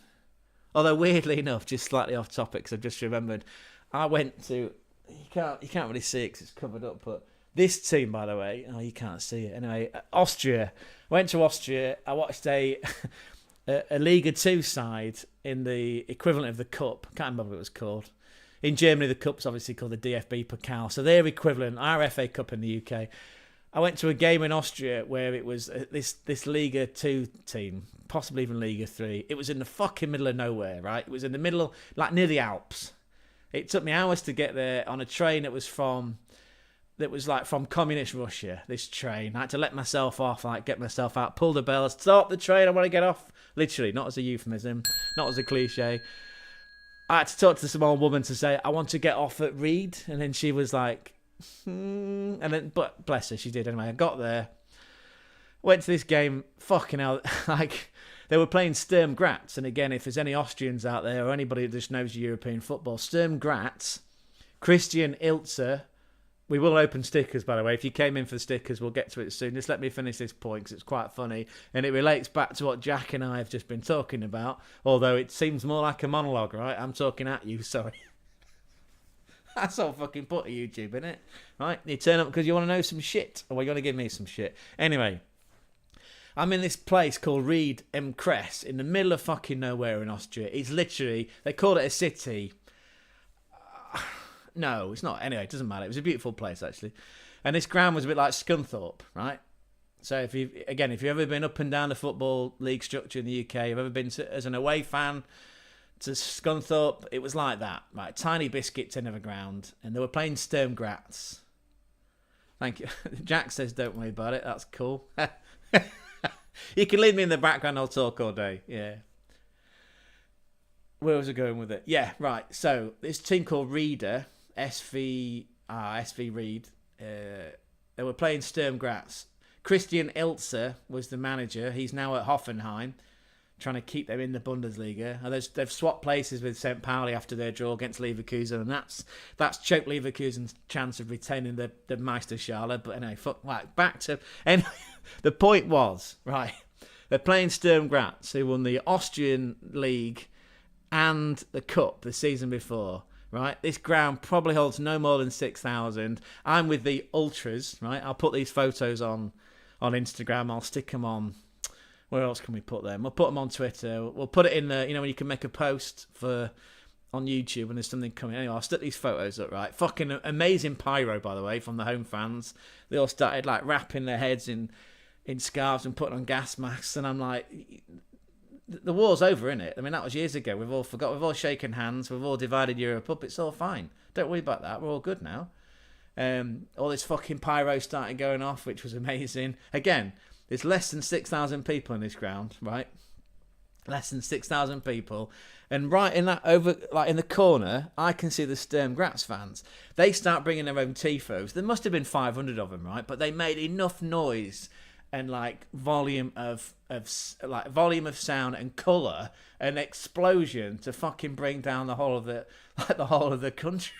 Although, weirdly enough, just slightly off topic, because I've just remembered, I went to... You can't really see it because it's covered up, but this team, by the way... Oh, you can't see it. Anyway, Austria. Went to Austria. I watched a Liga 2 side in the equivalent of the Cup. Can't remember what it was called. In Germany, the Cup's obviously called the DFB Pokal. So their equivalent, our FA Cup in the UK. I went to a game in Austria where it was this Liga 2 team, possibly even Liga 3. It was in the fucking middle of nowhere, right? It was in the middle, like near the Alps. It took me hours to get there on a train that was from communist Russia, this train. I had to let myself off, like get myself out, pull the bell, stop the train, I want to get off. Literally, not as a euphemism, not as a cliche. I had to talk to some old woman to say, I want to get off at Reed. And then she was like, and then, but bless her, she did anyway. I got there, went to this game, fucking hell, like, they were playing Sturm Graz. And again, if there's any Austrians out there or anybody that just knows European football, Sturm Graz, Christian Ilzer. We will open stickers, by the way. If you came in for the stickers, we'll get to it soon. Just let me finish this point because it's quite funny. And it relates back to what Jack and I have just been talking about. Although it seems more like a monologue, right? I'm talking at you, sorry. That's all fucking put to YouTube, innit? Right? You turn up because you want to know some shit. Or you want to give me some shit. Anyway, I'm in this place called Ried im Kress in the middle of fucking nowhere in Austria. It's literally, they call it a city. No, it's not. Anyway, it doesn't matter. It was a beautiful place, actually. And this ground was a bit like Scunthorpe, right? So, if you've ever been up and down the football league structure in the UK, you've ever been as an away fan to Scunthorpe, it was like that, right? Tiny biscuit tin of a ground. And they were playing Sturm Graz. Thank you. Jack says, don't worry about it. That's cool. You can leave me in the background. I'll talk all day. Yeah. Where was I going with it? Yeah, right. So, this team called Reader... SV Reed. They were playing Sturm Graz. Christian Ilzer was the manager. He's now at Hoffenheim, trying to keep them in the Bundesliga. And they've swapped places with St. Pauli after their draw against Leverkusen, and that's choked Leverkusen's chance of retaining the Meisterschale. But anyway, back to... Anyway, the point was, right, they're playing Sturm Graz, who won the Austrian League and the Cup the season before. Right, this ground probably holds no more than 6,000. I'm with the ultras, right? I'll put these photos on Instagram. I'll stick them on. Where else can we put them? We'll put them on Twitter. We'll put it in the, when you can make a post on YouTube when there's something coming. Anyway, I'll stick these photos up, right? Fucking amazing pyro, by the way, from the home fans. They all started like wrapping their heads in scarves and putting on gas masks, and I'm like, the war's over, innit? I mean, that was years ago. We've all forgot. We've all shaken hands. We've all divided Europe up. It's all fine. Don't worry about that. We're all good now. All this fucking pyro started going off, which was amazing. Again, there's less than 6,000 people in this ground, right? Less than 6,000 people. And right in that in the corner, I can see the Sturm Graz fans. They start bringing their own tifos. There must have been 500 of them, right? But they made enough noise and volume of sound and colour and explosion to fucking bring down the whole of the country.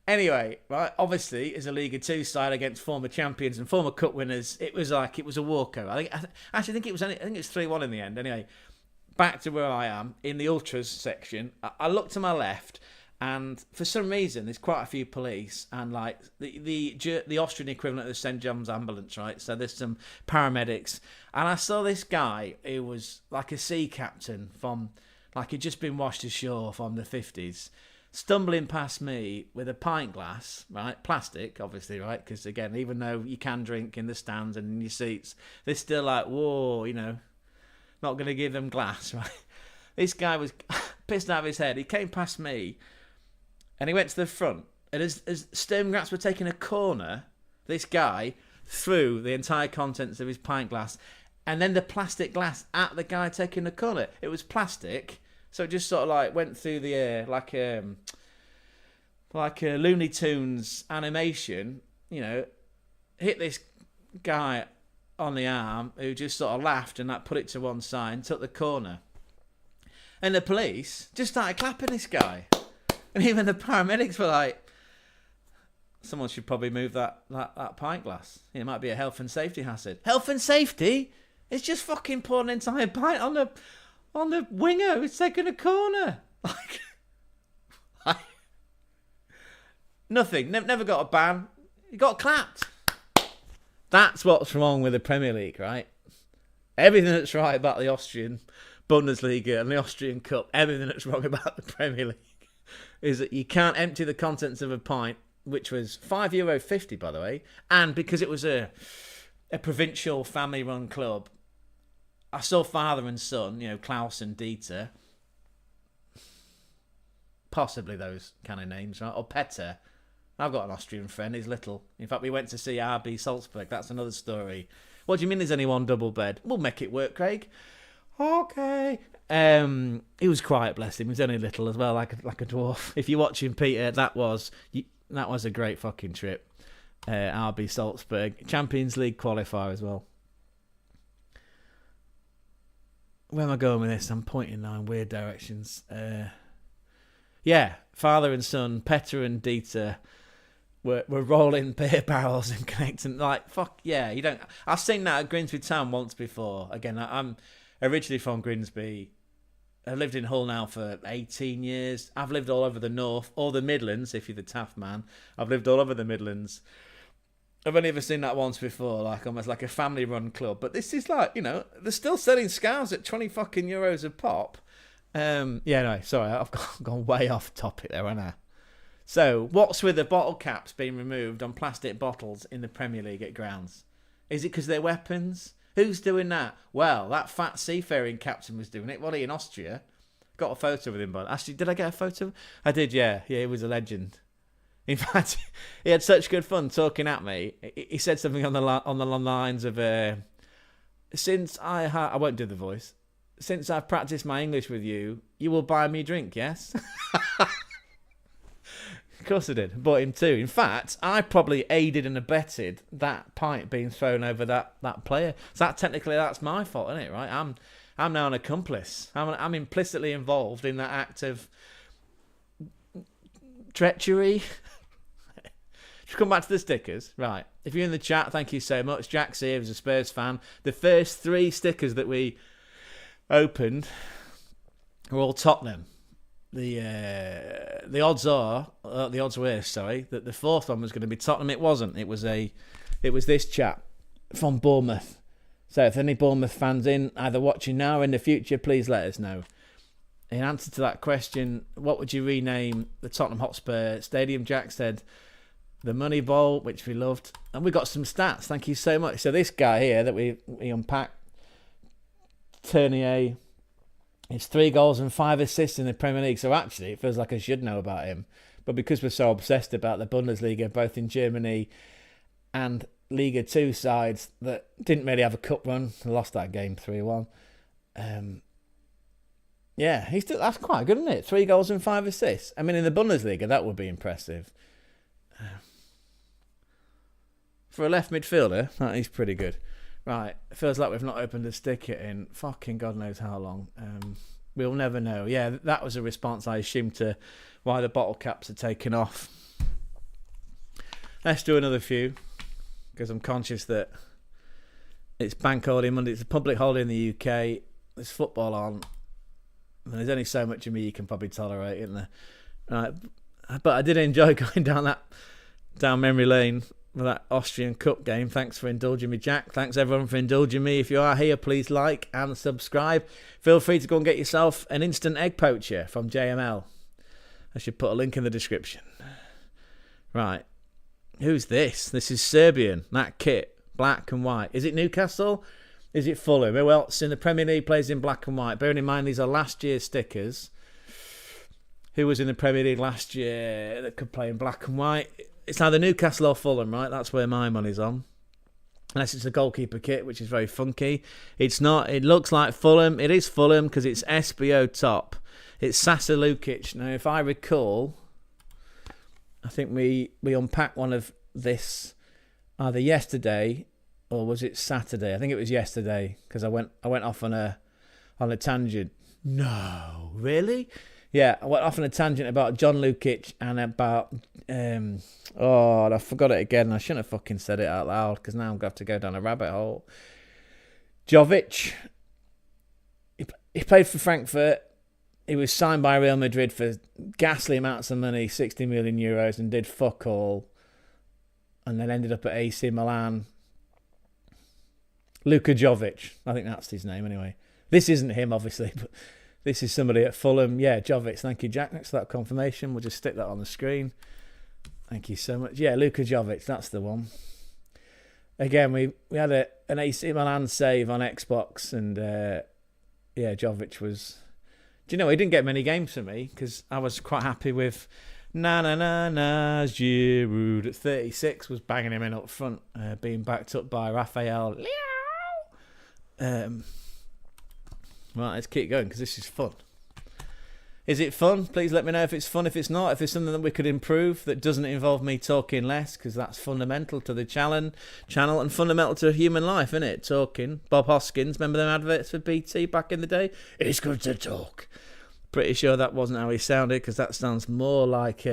Anyway, right, obviously as a Liga 2 side against former champions and former cup winners, it was a walkover. I think it was 3-1 in the end. Anyway, back to where I am in the ultras section. I look to my left And for some reason, there's quite a few police and like the Austrian equivalent of the St. John's ambulance, right? So there's some paramedics. And I saw this guy who was like a sea captain from, like he'd just been washed ashore from the 50s, stumbling past me with a pint glass, right? Plastic, obviously, right? Because again, even though you can drink in the stands and in your seats, they're still like, whoa, you know, not going to give them glass, right? This guy was pissed out of his head. He came past me and he went to the front. And as Sturm Graz were taking a corner, this guy threw the entire contents of his pint glass and then the plastic glass at the guy taking the corner. It was plastic, so it just sort of like went through the air like a Looney Tunes animation, you know, hit this guy on the arm who just sort of laughed and that put it to one side and took the corner. And the police just started clapping this guy. And even the paramedics were like, someone should probably move that pint glass. It might be a health and safety hazard. Health and safety? It's just fucking poured an entire pint on the winger who's taking a corner. Like nothing. Never got a ban. He got clapped. That's what's wrong with the Premier League, right? Everything that's right about the Austrian Bundesliga and the Austrian Cup, everything that's wrong about the Premier League is that you can't empty the contents of a pint, which was €5.50, by the way, and because it was a provincial family-run club, I saw father and son, you know, Klaus and Dieter, possibly those kind of names, right? Or Petter. I've got an Austrian friend, he's little. In fact, we went to see RB Salzburg, that's another story. What do you mean there's only one double bed? We'll make it work, Craig. Okay. He was quiet, bless him. He was only little as well, like a dwarf. If you're watching Peter, that was a great fucking trip. RB Salzburg, Champions League qualifier as well. Where am I going with this? I'm pointing now in weird directions. Yeah, father and son, Petter and Dieter, were rolling beer barrels and connecting. Like, fuck yeah, you don't. I've seen that at Grimsby Town once before. Again, I'm originally from Grimsby. I've lived in Hull now for 18 years. I've lived all over the North, or the Midlands, if you're the Taft man. I've lived all over the Midlands. I've only ever seen that once before, like almost like a family-run club. But this is like, you know, they're still selling scarves at 20 fucking euros a pop. Yeah, no, sorry, I've gone way off topic there, haven't I? So, what's with the bottle caps being removed on plastic bottles in the Premier League at grounds? Is it because they're weapons? Who's doing that? Well, that fat seafaring captain was doing it. Well, he in Austria. Got a photo with him, but actually, did I get a photo? I did, yeah. Yeah, he was a legend. In fact, he had such good fun talking at me. He said something on the lines of, since I won't do the voice. Since I've practiced my English with you, you will buy me a drink, yes? Of course I did. Bought him too. In fact, I probably aided and abetted that pint being thrown over that player. So technically that's my fault, isn't it? Right? I'm now an accomplice. I'm implicitly involved in that act of treachery. Should come back to the stickers, right? If you're in the chat, thank you so much. Jack's here, who's a Spurs fan. The first 3 stickers that we opened were all Tottenham. The odds were that the fourth one was going to be Tottenham. It wasn't. It was this chap from Bournemouth. So if any Bournemouth fans in, either watching now or in the future, please let us know. In answer to that question, what would you rename the Tottenham Hotspur Stadium? Jack said the Money Bowl, which we loved, and we got some stats. Thank you so much. So this guy here that we unpacked, Turnier, it's 3 goals and 5 assists in the Premier League. So actually, it feels like I should know about him. But because we're so obsessed about the Bundesliga, both in Germany and Liga 2 sides that didn't really have a cup run, lost that game 3-1. Yeah, that's quite good, isn't it? 3 goals and 5 assists. I mean, in the Bundesliga, that would be impressive. For a left midfielder, that is pretty good. Right, it feels like we've not opened a sticker in fucking God knows how long. We'll never know. Yeah, that was a response, I assume, to why the bottle caps are taken off. Let's do another few, because I'm conscious that it's Bank Holiday Monday. It's a public holiday in the UK. There's football on. And there's only so much of me you can probably tolerate, isn't there? Right, but I did enjoy going down memory lane with that Austrian Cup game. Thanks for indulging me, Jack. Thanks everyone for indulging me. If you are here, please like and subscribe. Feel free to go and get yourself an instant egg poacher from JML. I should put a link in the description. Right, who's this? This is Serbian. That kit, black and white. Is it Newcastle? Is it Fulham? Who else in the Premier League plays in black and white? Bearing in mind these are last year's stickers. Who was in the Premier League last year that could play in black and white? It's either Newcastle or Fulham, right? That's where my money's on. Unless it's a goalkeeper kit, which is very funky. It's not. It looks like Fulham. It is Fulham because it's SBO top. It's Sasa Lukic. Now, if I recall, I think we unpacked one of this either yesterday or was it Saturday? I think it was yesterday because I went off on a tangent. No, really? Yeah, I went off on a tangent about John Lukic and about I forgot it again. I shouldn't have fucking said it out loud because now I'm going to have to go down a rabbit hole. Jovic, he played for Frankfurt. He was signed by Real Madrid for ghastly amounts of money, 60 million euros, and did fuck all. And then ended up at AC Milan. Luka Jovic, I think that's his name anyway. This isn't him, obviously, but this is somebody at Fulham. Yeah, Jovic. Thank you, Jack. Thanks for that confirmation. We'll just stick that on the screen. Thank you so much. Yeah, Luka Jovic. That's the one. Again, we had an AC Milan save on Xbox, and Jovic was. Do you know he didn't get many games for me because I was quite happy with Giroud at 36 was banging him in up front, being backed up by Raphael. Right, let's keep going because this is fun. Is it fun? Please let me know if it's fun. If it's not, if it's something that we could improve that doesn't involve me talking less, because that's fundamental to the channel and fundamental to human life, isn't it? Talking. Bob Hoskins, remember them adverts for BT back in the day? It's good to talk. Pretty sure that wasn't how he sounded, because that sounds more like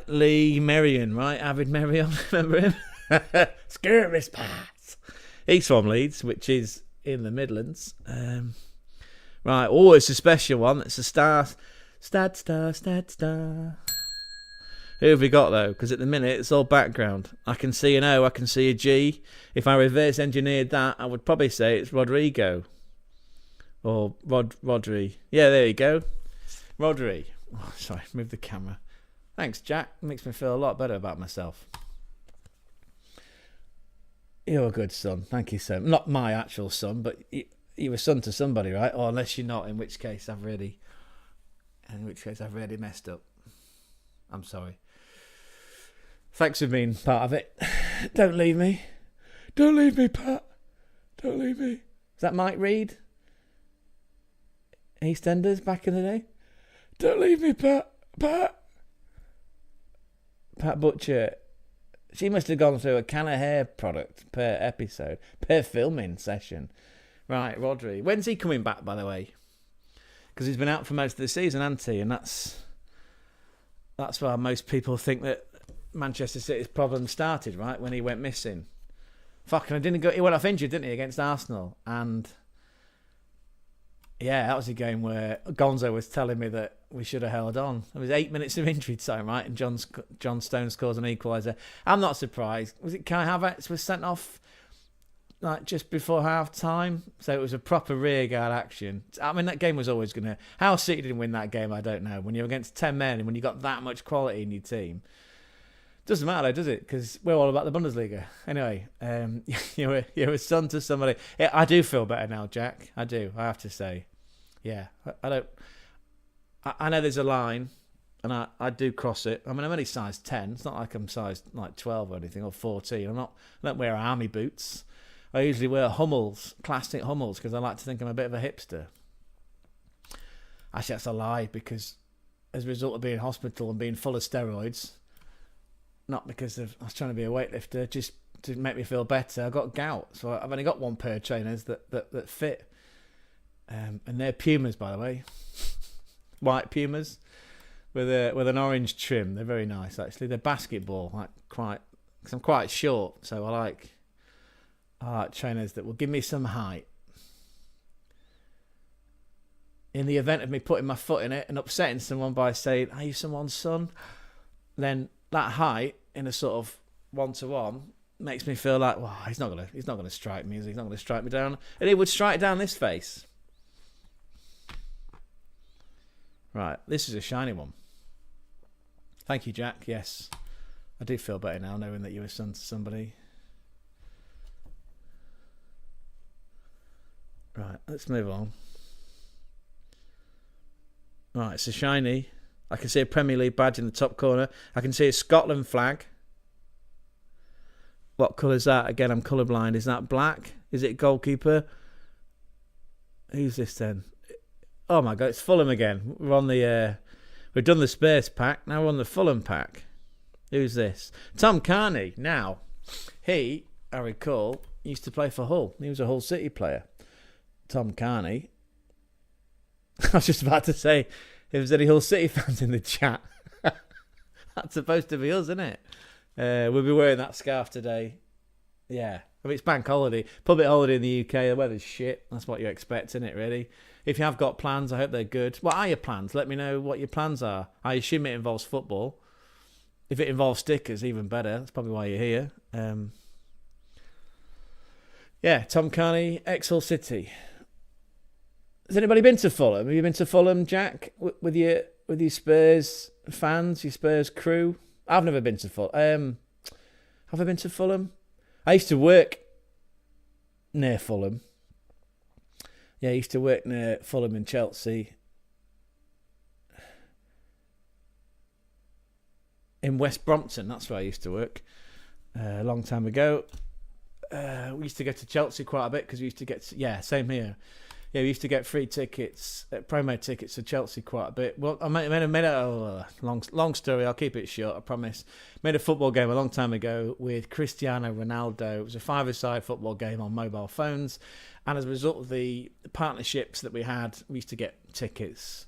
Lee Merrion, right? Avid Merrion, remember him? Skirmish pass. He's from Leeds, which is in the Midlands. Right, oh, it's a special one. It's a star. Who have we got, though? Because at the minute, it's all background. I can see an O, I can see a G. If I reverse engineered that, I would probably say it's Rodrigo. Or Rodri. Yeah, there you go. Rodri. Oh, sorry, move the camera. Thanks, Jack. Makes me feel a lot better about myself. You're a good son. Thank you so much. Not my actual son, but you're a son to somebody, right? Or unless you're not, in which case I've really messed up. I'm sorry. Thanks for being part of it. Don't leave me. Don't leave me, Pat. Don't leave me. Is that Mike Reed? EastEnders back in the day? Don't leave me, Pat. Pat Butcher. She must have gone through a can of hair product per episode, per filming session. Right, Rodri. When's he coming back, by the way? Because he's been out for most of the season, hasn't he? And that's why most people think that Manchester City's problem started, right? When he went missing. Fucking, he went off injured, didn't he, against Arsenal? And yeah, that was a game where Gonzo was telling me that we should have held on. It was 8 minutes of injury time, right? And John Stones scores an equaliser. I'm not surprised. Was it Kai Havertz was sent off like just before half time? So it was a proper rearguard action. I mean, that game was always going to. How City didn't win that game, I don't know. When you're against 10 men and when you got that much quality in your team, doesn't matter, does it? Because we're all about the Bundesliga. Anyway, you're a son to somebody. Yeah, I do feel better now, Jack. I do. I have to say. Yeah, I know there's a line, and I do cross it. I mean, I'm only size 10. It's not like I'm size like 12 or anything, or 14. I don't wear army boots. I usually wear Hummels, classic Hummels, because I like to think I'm a bit of a hipster. Actually, that's a lie, because as a result of being in hospital and being full of steroids, not because I was trying to be a weightlifter, just to make me feel better, I got gout. So I've only got one pair of trainers that fit. And they're Pumas, by the way. White Pumas with an orange trim. They're very nice, actually. They're basketball, because I'm quite short, so I like trainers that will give me some height. in the event of me putting my foot in it and upsetting someone by saying, "Are you someone's son?" then that height in a sort of 1-to-1 makes me feel like, well, he's not gonna strike me, is he? He's not gonna strike me down, and he would strike down this face. Right, this is a shiny one. Thank you, Jack. Yes, I do feel better now knowing that you were son to somebody. Right, let's move on. Right, it's a shiny. I can see a Premier League badge in the top corner. I can see a Scotland flag. What colour is that? Again, I'm colourblind. Is that black? Is it goalkeeper? Who's this then? Oh my God, it's Fulham again. We're on the... we've done the SPURS pack. Now we're on the Fulham pack. Who's this? Tom Carney. Now, he, I recall, used to play for Hull. He was a Hull City player. Tom Carney. I was just about to say, if there's any Hull City fans in the chat, that's supposed to be us, isn't it? We'll be wearing that scarf today. Yeah. I mean, it's bank holiday. Public holiday in the UK. The weather's shit. That's what you expect, isn't it, really? If you have got plans, I hope they're good. What are your plans? Let me know what your plans are. I assume it involves football. If it involves stickers, even better. That's probably why you're here. Yeah, Tom Carney, ex-Hull City. Has anybody been to Fulham? Have you been to Fulham, Jack, with your Spurs fans, your Spurs crew? I've never been to Fulham. Have I been to Fulham? I used to work near Fulham. Yeah, I used to work near Fulham and Chelsea. In West Brompton, that's where I used to work a long time ago. We used to go to Chelsea quite a bit because we used to get... Yeah, same here. Yeah, we used to get free tickets, promo tickets to Chelsea quite a bit. Well, I made a long story. I'll keep it short, I promise. Made a football game a long time ago with Cristiano Ronaldo. It was a five-a-side football game on mobile phones. And as a result of the partnerships that we had, we used to get tickets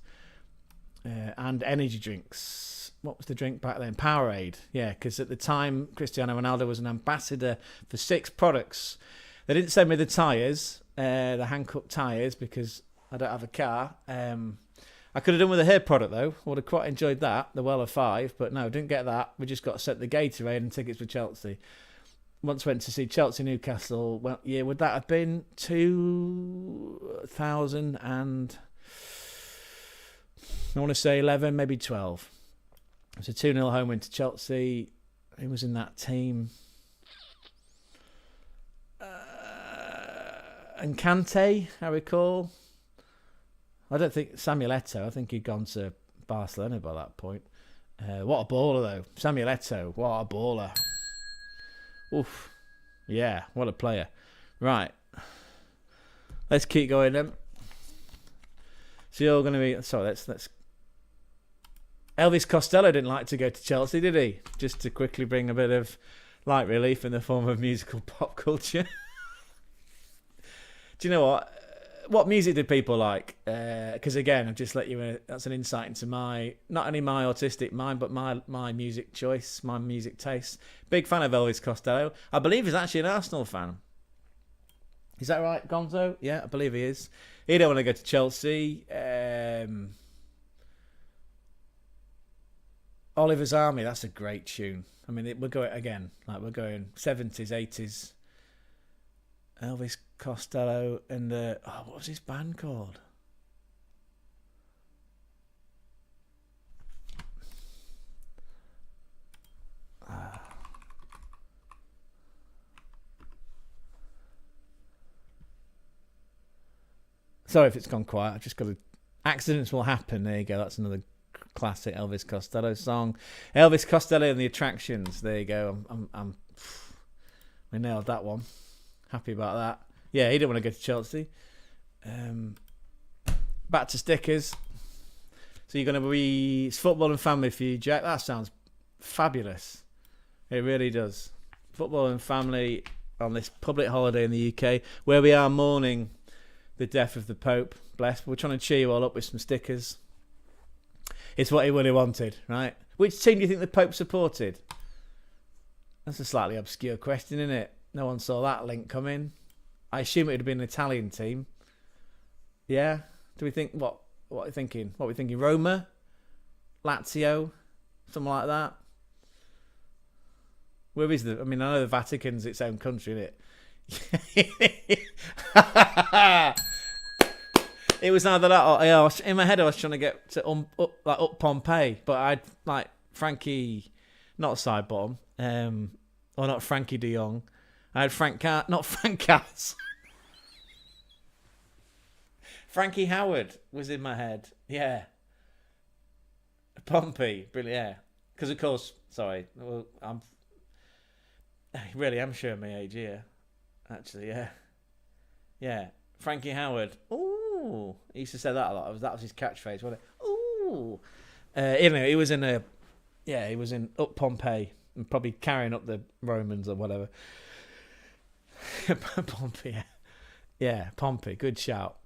and energy drinks. What was the drink back then? Powerade. Yeah, because at the time, Cristiano Ronaldo was an ambassador for 6 products. They didn't send me the tyres. The hand-cut tyres, because I don't have a car. I could have done with a hair product though. Would have quite enjoyed that, the Well of 5, but no, didn't get that. We just got sent the Gatorade and tickets for Chelsea. Once went to see Chelsea Newcastle. Well, yeah, would that have been 2000 and I want to say 11, maybe 12. It was a 2-0 home win to Chelsea. Who was in that team? And Kante, I recall. I don't think Samuel Eto'o. I think he'd gone to Barcelona by that point. What a baller, though. Samuel Eto'o, what a baller. Oof. Yeah, what a player. Right. Let's keep going then. So you're going to be... Sorry, let's... Elvis Costello didn't like to go to Chelsea, did he? Just to quickly bring a bit of light relief in the form of musical pop culture. Do you know what? What music did people like? Because again, I've just let you in. That's an insight into my, not only my autistic mind, but my music choice, my music taste. Big fan of Elvis Costello. I believe he's actually an Arsenal fan. Is that right, Gonzo? Yeah, I believe he is. He don't want to go to Chelsea. Oliver's Army, that's a great tune. I mean, we're going again, like we're going 70s, 80s. Elvis Costello and what was his band called? Sorry if it's gone quiet. I've just got to... Accidents will happen. There you go. That's another classic Elvis Costello song. Elvis Costello and the Attractions. There you go. We nailed that one. Happy about that. Yeah, he didn't want to go to Chelsea. Back to stickers. So you're going to be... It's football and family for you, Jack. That sounds fabulous. It really does. Football and family on this public holiday in the UK, where we are mourning the death of the Pope. Bless. We're trying to cheer you all up with some stickers. It's what he really wanted, right? Which team do you think the Pope supported? That's a slightly obscure question, isn't it? No one saw that link come in. I assume it would have been an Italian team. Yeah? Do we think, what, What are you thinking? What are we thinking? Roma? Lazio? Something like that? Where is the... I mean, I know the Vatican's its own country, isn't it? It was either that or... Yeah, in my head, I was trying to get to up Pompeii, but I'd like Frankie... Not side bottom. Or not Frankie de Jong. I had not Frank Cass. Frankie Howard was in my head. Yeah. Pompey. Brilliant. Yeah. Because, of course, sorry. Well, I really am showing my age here. Actually, yeah. Yeah. Frankie Howard. Ooh. He used to say that a lot. That was his catchphrase, wasn't it? Ooh. Anyway, he was in Up Pompeii. And probably carrying up the Romans or whatever. Pompey. Yeah, Pompey. Good shout.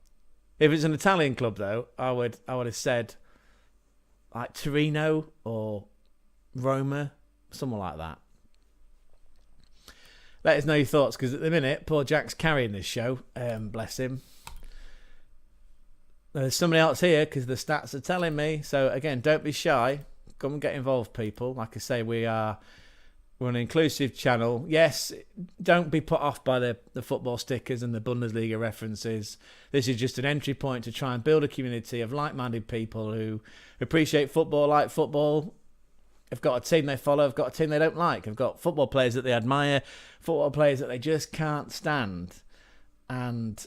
If it's an Italian club, though, I would have said like Torino or Roma, something like that. Let us know your thoughts, because at the minute, poor Jack's carrying this show. Bless him. There's somebody else here, because the stats are telling me. So, again, don't be shy. Come and get involved, people. Like I say, we're an inclusive channel. Yes, don't be put off by the football stickers and the Bundesliga references. This is just an entry point to try and build a community of like-minded people who appreciate football, like football, have got a team they follow, have got a team they don't like, have got football players that they admire, football players that they just can't stand. And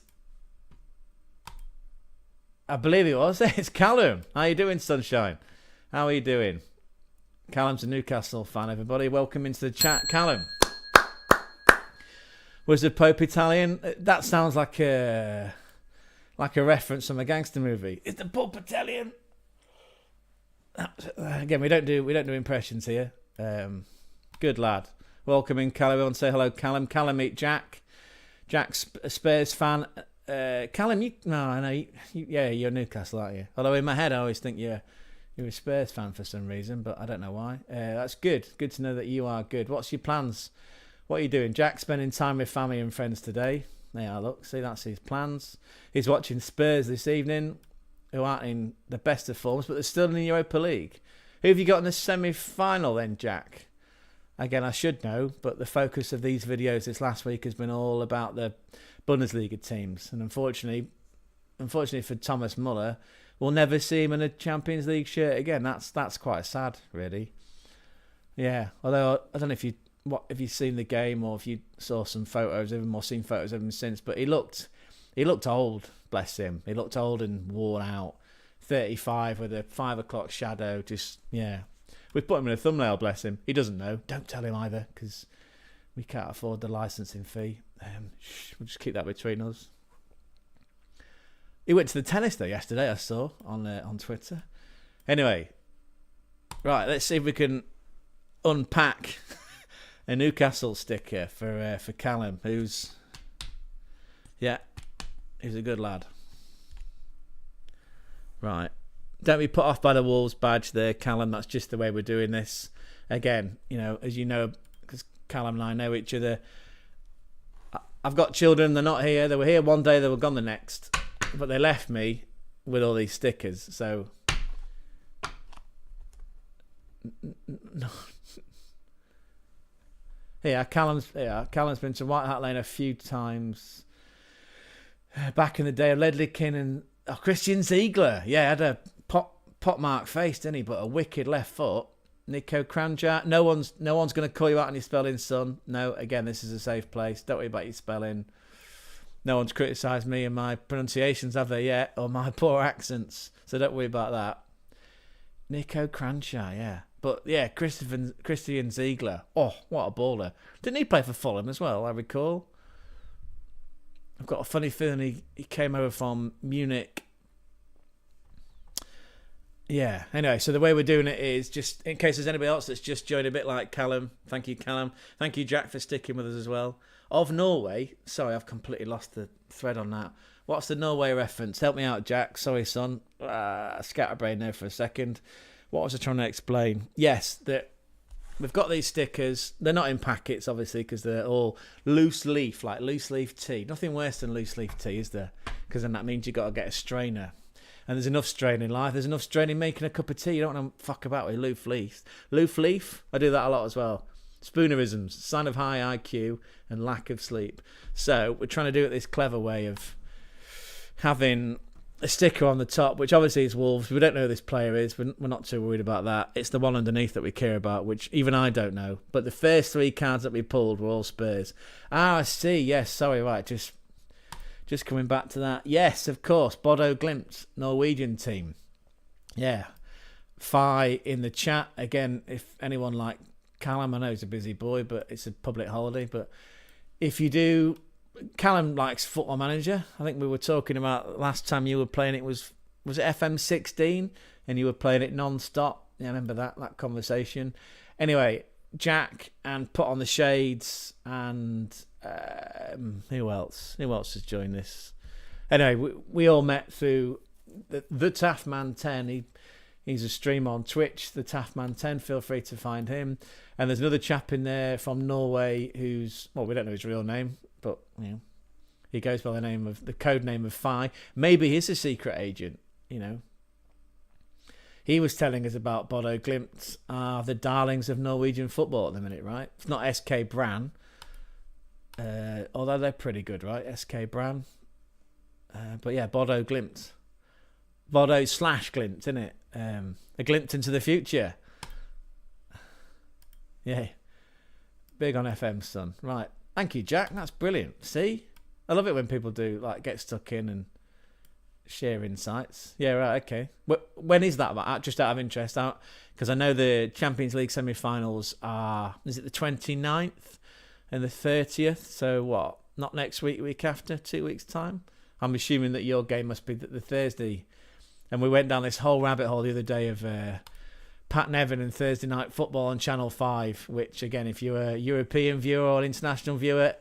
I believe it was. It's Callum. How you doing, Sunshine? How are you doing? Callum's a Newcastle fan, everybody. Welcome into the chat. Callum. Was the Pope Italian? That sounds like a reference from a gangster movie. Is the Pope Italian? Again, we don't do impressions here. Good lad. Welcome in, Callum. We want to say hello, Callum. Callum, meet Jack. Jack's a Spurs fan. Callum, you're Newcastle, aren't you? Although in my head, I always think you're a Spurs fan for some reason, but I don't know why. That's good. Good to know that you are good. What's your plans? What are you doing? Jack's spending time with family and friends today. There, look. See, that's his plans. He's watching Spurs this evening, who aren't in the best of forms, but they're still in the Europa League. Who have you got in the semi-final then, Jack? Again, I should know, but the focus of these videos this last week has been all about the Bundesliga teams. And unfortunately for Thomas Muller, we'll never see him in a Champions League shirt again. That's quite sad, really. Yeah, although I don't know if you've seen the game or if you saw some photos of him or seen photos of him since, but he looked old, bless him. He looked old and worn out. 35 with a 5 o'clock shadow, just, yeah. We've put him in a thumbnail, bless him. He doesn't know. Don't tell him either, because we can't afford the licensing fee. We'll just keep that between us. He went to the tennis though yesterday, I saw on Twitter. Anyway, right, let's see if we can unpack a Newcastle sticker for Callum, who's a good lad. Right, don't be put off by the Wolves badge there, Callum. That's just the way we're doing this. Again, as you know, because Callum and I know each other. I've got children. They're not here. They were here one day. They were gone the next. But they left me with all these stickers, so no. Callum's been to White Hart Lane a few times. Back in the day, Ledleykin and Christian Ziegler. Yeah, had a pot mark face, didn't he? But a wicked left foot. Nico Kranjak. No one's going to call you out on your spelling, son. No, again, this is a safe place. Don't worry about your spelling. No one's criticised me and my pronunciations, have they yet? Or my poor accents. So don't worry about that. Nico Kranjak, yeah. But yeah, Christian Ziegler. Oh, what a baller. Didn't he play for Fulham as well, I recall? I've got a funny feeling he came over from Munich. Yeah, anyway, so the way we're doing it is, just in case there's anybody else that's just joined a bit like Callum. Thank you, Callum. Thank you, Jack, for sticking with us as well. Of Norway. Sorry, I've completely lost the thread on that. What's the Norway reference? Help me out, Jack. Sorry, son. Scatterbrain there for a second. What was I trying to explain? Yes, we've got these stickers. They're not in packets, obviously, because they're all loose leaf, like loose leaf tea. Nothing worse than loose leaf tea, is there? Because then that means you've got to get a strainer. And there's enough strain in life. There's enough strain in making a cup of tea. You don't want to fuck about with loose leaf. Loose leaf? I do that a lot as well. Spoonerisms, sign of high IQ and lack of sleep. So we're trying to do it this clever way of having a sticker on the top, which obviously is Wolves. We don't know who this player is. We're not too worried about that. It's the one underneath that we care about, which even I don't know. But the first 3 cards that we pulled were all Spurs. I see. Yes, sorry, right. Just coming back to that. Yes, of course. Bodo Glimt, Norwegian team. Yeah. Fi in the chat. Again, if anyone like Callum, I know he's a busy boy, but it's a public holiday. But if you do... Callum likes Football Manager. I think we were talking about last time you were playing it was it FM16 and you were playing it non-stop. Yeah, I remember that conversation. Anyway, Jack and Put on the Shades and who else? Who else has joined this? Anyway, we all met through the Taffman 10. He's a streamer on Twitch, the Taffman 10. Feel free to find him. And there's another chap in there from Norway who's, well, we don't know his real name. But, you know, he goes by the code name of Fi. Maybe he's a secret agent, you know. He was telling us about Bodo Glimt, the darlings of Norwegian football at the minute, right? It's not SK Brann, although they're pretty good, right? SK Brann. But yeah, Bodo Glimt. Bodo/Glimt, isn't it? A glimpse into the future. Yeah. Big on FM, son. Right. Thank you, Jack. That's brilliant. See? I love it when people do, like, get stuck in and share insights. Yeah, right, okay. When is that? Just out of interest. Because I know the Champions League semi-finals are... Is it the 29th and the 30th? So what? Not next week, week after? 2 weeks' time? I'm assuming that your game must be the Thursday. And we went down this whole rabbit hole the other day of... Pat Nevin and Thursday Night Football on Channel 5, which, again, if you're a European viewer or an international viewer,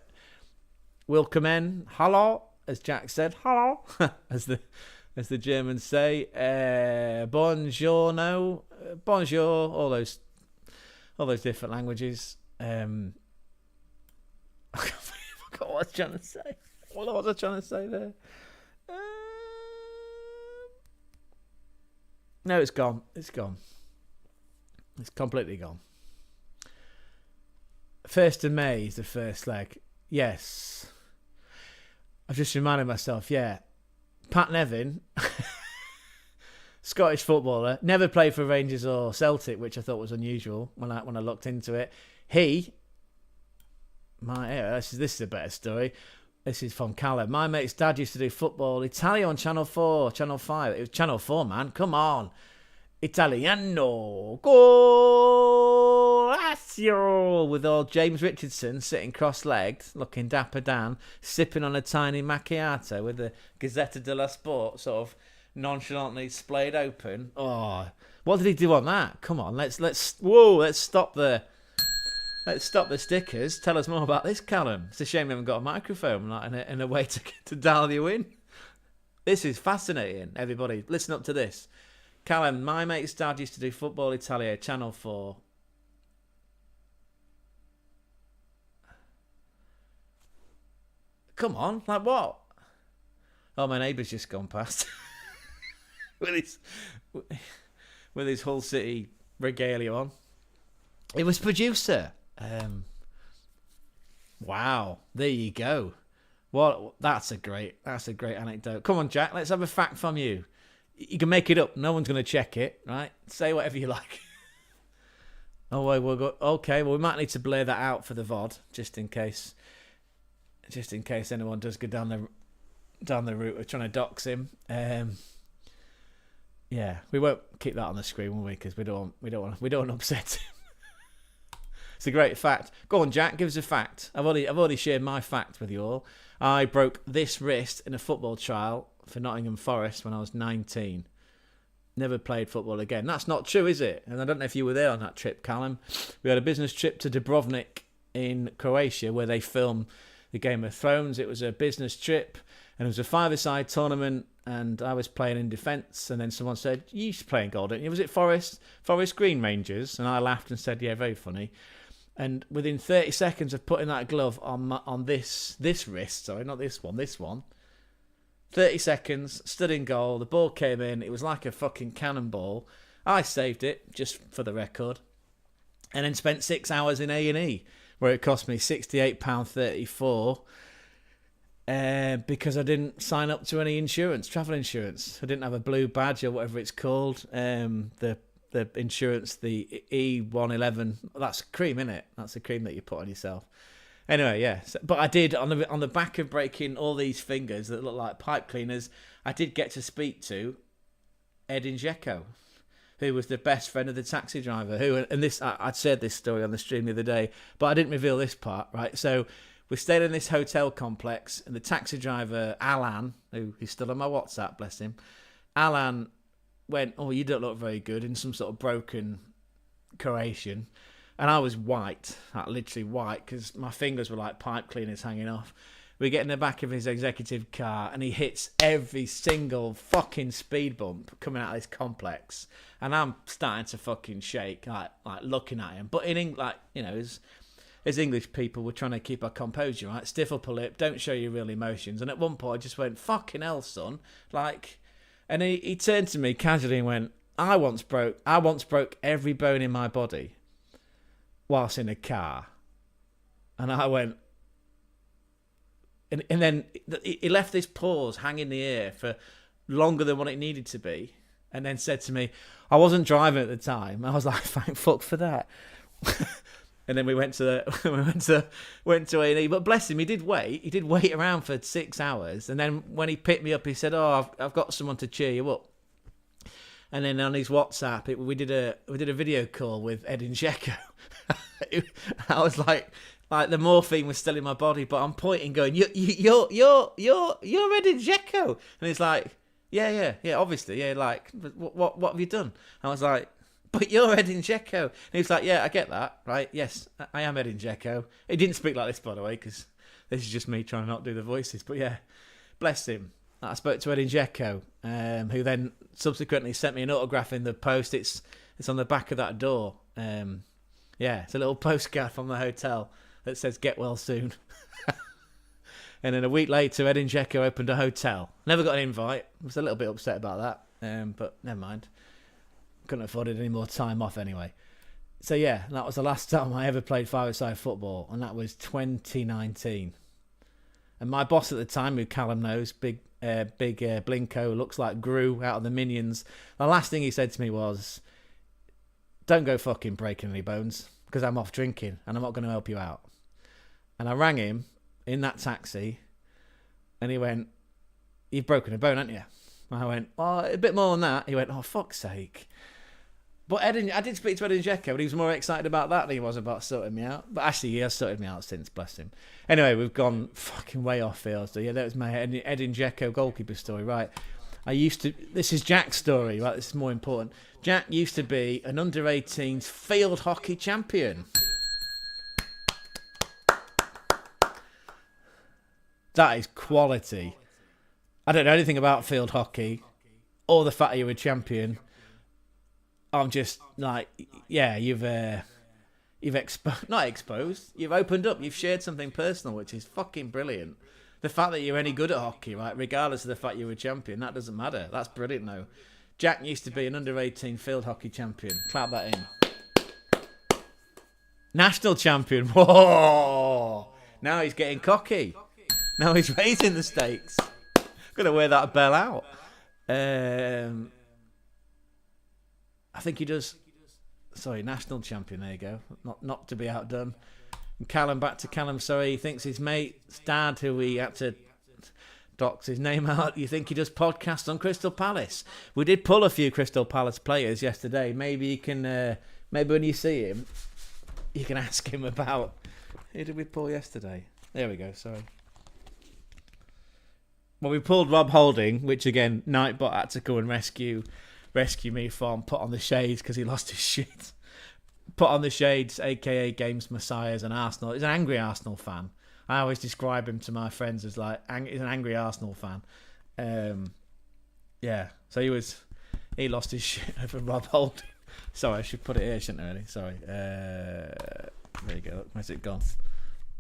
welcome in. Hello, as Jack said. Hello, as the Germans say. Buongiorno, bonjour, all those different languages. I forgot what I was trying to say. What was I trying to say there? No, it's gone. It's gone. It's completely gone. 1st of May is the first leg. Yes. I've just reminded myself, yeah. Pat Nevin, Scottish footballer, never played for Rangers or Celtic, which I thought was unusual when I looked into it. This is a better story. This is from Callum. My mate's dad used to do football Italia on Channel 4, Channel 5. It was Channel 4, man. Come on. Italiano, Golacio, with old James Richardson sitting cross-legged, looking dapper Dan, sipping on a tiny macchiato with the Gazzetta dello Sport sort of nonchalantly splayed open. Oh, what did he do on that? Come on, let's stop the stickers. Tell us more about this, Callum. It's a shame we haven't got a microphone in a way to dial you in. This is fascinating. Everybody, listen up to this. Callum, my mate's dad used to do Football Italia, Channel 4. Come on, like what? Oh, my neighbour's just gone past. with his Hull City regalia on. It was producer. Wow, there you go. Well, that's a great anecdote. Come on, Jack, let's have a fact from you. You can make it up. No one's going to check it, right? Say whatever you like. Oh, well, we'll go. Okay, well, we might need to blur that out for the VOD, just in case anyone does go down the route of trying to dox him. Yeah, we won't keep that on the screen, will we? Because we don't want to upset him. It's a great fact. Go on, Jack. Give us a fact. I've already shared my fact with you all. I broke this wrist in a football trial for Nottingham Forest when I was 19. Never played football again. That's not true, is it? And I don't know if you were there on that trip, Callum. We had a business trip to Dubrovnik in Croatia where they film the Game of Thrones. It was a business trip and it was a five-a-side tournament and I was playing in defence and then someone said, you used to play in goal, didn't you? Was it Forest Green Rangers? And I laughed and said, yeah, very funny. And within 30 seconds of putting that glove on this wrist, sorry, not this one, 30 seconds, stood in goal, the ball came in, it was like a fucking cannonball. I saved it, just for the record, and then spent 6 hours in A&E, where it cost me £68.34, because I didn't sign up to any insurance, travel insurance. I didn't have a blue badge or whatever it's called. The insurance, the E111, that's cream, innit? That's the cream that you put on yourself. Anyway, yeah. So, but I did, on the back of breaking all these fingers that look like pipe cleaners, I did get to speak to Edin Dzeko, who was the best friend of the taxi driver. And this, I'd said this story on the stream the other day, but I didn't reveal this part, right? So we stayed in this hotel complex, and the taxi driver, Alan, who's still on my WhatsApp, bless him, Alan went, "Oh, you don't look very good," in some sort of broken Croatian. And I was white, like literally white, because my fingers were like pipe cleaners hanging off. We get in the back of his executive car, and he hits every single fucking speed bump coming out of this complex. And I'm starting to fucking shake, like looking at him. But as English people, we're trying to keep our composure, right? Stiff upper lip, don't show your real emotions. And at one point, I just went, "Fucking hell, son!" And he turned to me casually and went, I once broke every bone in my body whilst in a car." And I went, and then he left this pause hang in the air for longer than what it needed to be, and then said to me, "I wasn't driving at the time." I was like, "Thank fuck for that." And then we went to A&E. But bless him, he did wait around for 6 hours, and then when he picked me up, he said, "Oh, I've got someone to cheer you up." And then on his WhatsApp, we did a video call with Edin Dzeko. I was like the morphine was still in my body, but I'm pointing, going, "You're Edin Dzeko," and he's like, "Yeah, obviously, yeah. Like, what have you done?" I was like, "But you're Edin Dzeko," and he was like, "Yeah, I get that, right? Yes, I am Edin Dzeko." He didn't speak like this, by the way, because this is just me trying to not do the voices. But yeah, bless him. I spoke to Edin Dzeko, who then subsequently sent me an autograph in the post. It's on the back of that door. Yeah, it's a little postcard from the hotel that says "Get well soon." And then a week later, Edin Dzeko opened a hotel. Never got an invite. I was a little bit upset about that, but never mind. Couldn't afford any more time off anyway. So yeah, that was the last time I ever played five-a-side football, and that was 2019. And my boss at the time, who Callum knows, big Blinko, looks like Gru out of the Minions. The last thing he said to me was, "Don't go fucking breaking any bones, because I'm off drinking and I'm not going to help you out." And I rang him in that taxi, and he went, "You've broken a bone, haven't you?" I went, "Well, a bit more than that." He went, "Oh, fuck's sake." But I did speak to Edin Dzeko, but he was more excited about that than he was about sorting me out. But actually, he has sorted me out since, bless him. Anyway, we've gone fucking way off field. So yeah, that was my Edin Dzeko goalkeeper story, right? This is Jack's story, right? This is more important. Jack used to be an under-18s field hockey champion. That is quality. I don't know anything about field hockey or the fact that you're a champion. I'm just like, yeah, you've not exposed. You've opened up. You've shared something personal, which is fucking brilliant. The fact that you're any good at hockey, right, regardless of the fact you're a champion, that doesn't matter. That's brilliant, though. Jack used to be an under-18 field hockey champion. Clap that in. National champion. Whoa! Now he's getting cocky. Now he's raising the stakes. Gonna wear that bell out. I think he does. Sorry, national champion. There you go. Not to be outdone. And Callum, back to Callum. Sorry, he thinks his mate's dad, who we had to dox his name out. You think he does podcasts on Crystal Palace? We did pull a few Crystal Palace players yesterday. Maybe you can. Maybe when you see him, you can ask him about. Who did we pull yesterday? There we go. Sorry. Well, we pulled Rob Holding, which again, Nightbot had to go and rescue me from. Put on the shades because he lost his shit. Put on the shades, aka Games Messiahs and Arsenal. He's an angry Arsenal fan. I always describe him to my friends as like he's an angry Arsenal fan. Yeah, so he lost his shit over Rob Holding. Sorry, I should put it here, shouldn't I? Really? Sorry. There you go. Where's it gone?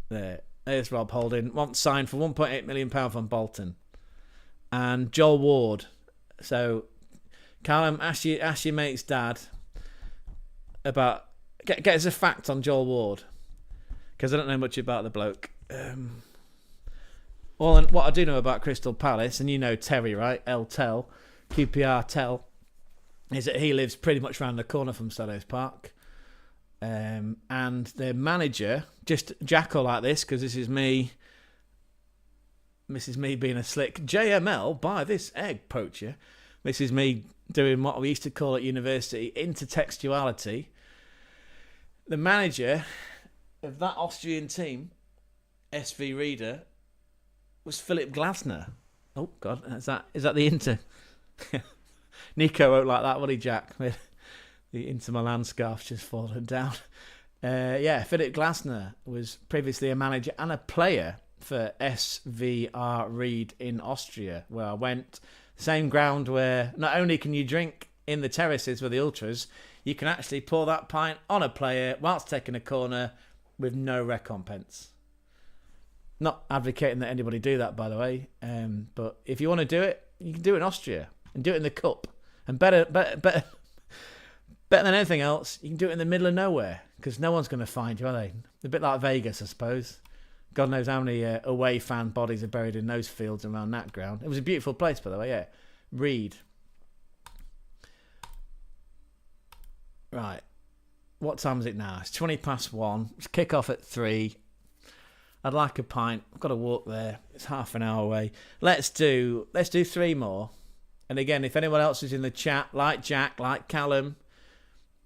There's Rob Holding. Once signed for £1.8 million from Bolton. and Joel Ward. So, Callum, ask your mate's dad about... Get us a fact on Joel Ward, because I don't know much about the bloke. Well, and what I do know about Crystal Palace, and you know Terry, right? Tell, QPR Tell, is that he lives pretty much around the corner from Selhurst Park. And the manager, just jackal like this, because this is me being a slick JML, buy this egg, poacher. This is me doing what we used to call at university intertextuality. The manager of that Austrian team, SV Rieder, was Philip Glasner. Oh God, is that the Inter? Nico won't like that, will he, Jack? The Inter Milan scarf just fallen down. Philip Glasner was previously a manager and a player for SVR Ried in Austria, where I went. Same ground where not only can you drink in the terraces with the ultras, you can actually pour that pint on a player whilst taking a corner with no recompense. Not advocating that anybody do that, by the way. But if you want to do it, you can do it in Austria and do it in the cup. And better than anything else, you can do it in the middle of nowhere because no one's going to find you, are they? A bit like Vegas, I suppose. God knows how many away fan bodies are buried in those fields around that ground. It was a beautiful place, by the way, yeah. Reed. Right. What time is it now? It's 1:20. It's kick off at 3. I'd like a pint. I've got to walk there. It's half an hour away. Let's do 3 more. And again, if anyone else is in the chat, like Jack, like Callum,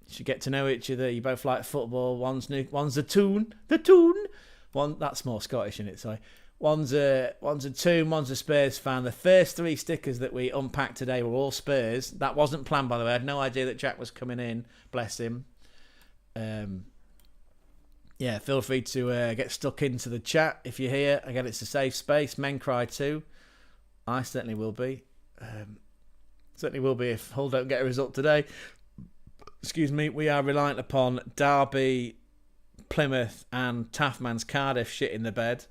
you should get to know each other. You both like football. One's the Toon. One that's more Scottish, isn't it? Sorry. One's a Toon, one's a Spurs fan. The first 3 stickers that we unpacked today were all Spurs. That wasn't planned, by the way. I had no idea that Jack was coming in. Bless him. Feel free to get stuck into the chat if you're here. Again, it's a safe space. Men cry too. I certainly will be. Certainly will be if Hull don't get a result today. Excuse me. We are reliant upon Derby, Plymouth and Taffman's Cardiff shit in the bed.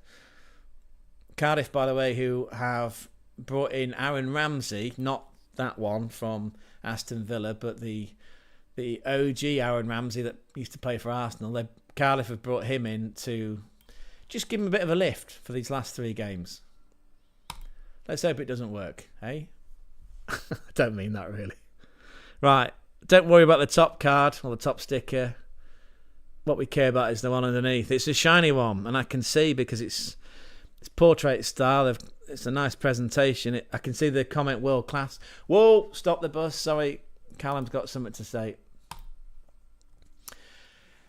Cardiff, by the way, who have brought in Aaron Ramsey, not that one from Aston Villa, but the OG Aaron Ramsey that used to play for Arsenal. Cardiff have brought him in to just give him a bit of a lift for these last 3 games. Let's hope it doesn't work, eh? I don't mean that really. Right, don't worry about the top card or the top sticker. What we care about is the one underneath. It's a shiny one, and I can see because it's portrait style. It's a nice presentation. I can see the comment world class. Whoa, stop the bus. Sorry, Callum's got something to say.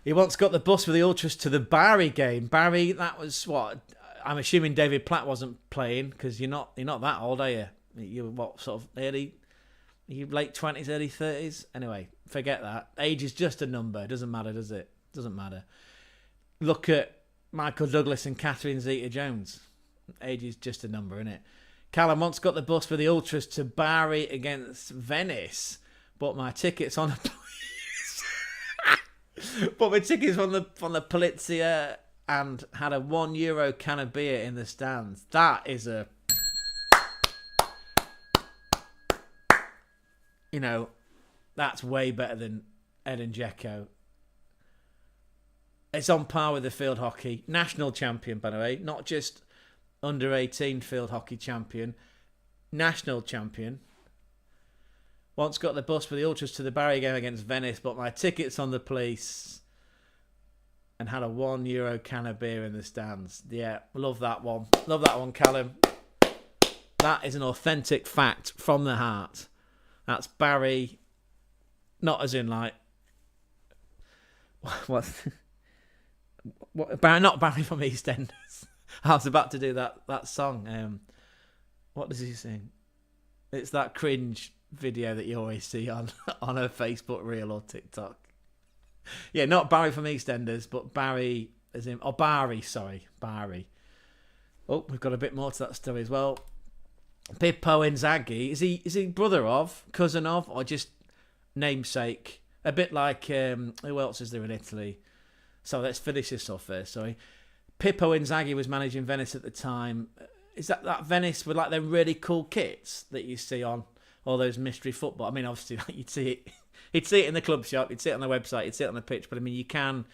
He once got the bus with the Ultras to the Barry game. Barry, that was what? I'm assuming David Platt wasn't playing because you're not that old, are you? You're what, sort of early? Are you late 20s, early 30s? Anyway, forget that. Age is just a number. It doesn't matter, does it? Doesn't matter. Look at Michael Douglas and Catherine Zeta-Jones. Age is just a number, isn't it? Callum once got the bus for the Ultras to Barry against Venice. Bought my tickets on a... Bought my tickets from the Polizia and had a €1 can of beer in the stands. That is a... You know, that's way better than Ed and Dzeko. It's on par with the field hockey. National champion, by the way. Not just under 18 field hockey champion. National champion. Once got the bus for the Ultras to the Barry game against Venice. Bought my tickets on the police. And had a €1 can of beer in the stands. Yeah, love that one. Love that one, Callum. That is an authentic fact from the heart. That's Barry. Not as in like... What? Not Barry from EastEnders. I was about to do that song. What does he sing? It's that cringe video that you always see on a Facebook reel or TikTok. Yeah, not Barry from EastEnders, but Barry as in... Oh, Barry, sorry. Barry. Oh, we've got a bit more to that story as well. Pippo Inzaghi. Is he brother of, cousin of, or just namesake? A bit like... who else is there in Italy? So let's finish this off first, sorry. Pippo Inzaghi was managing Venice at the time. is that Venice with like them really cool kits that you see on all those mystery football? I mean, obviously, like, you'd see it in the club shop, you'd see it on the website, you'd see it on the pitch. But I mean, you can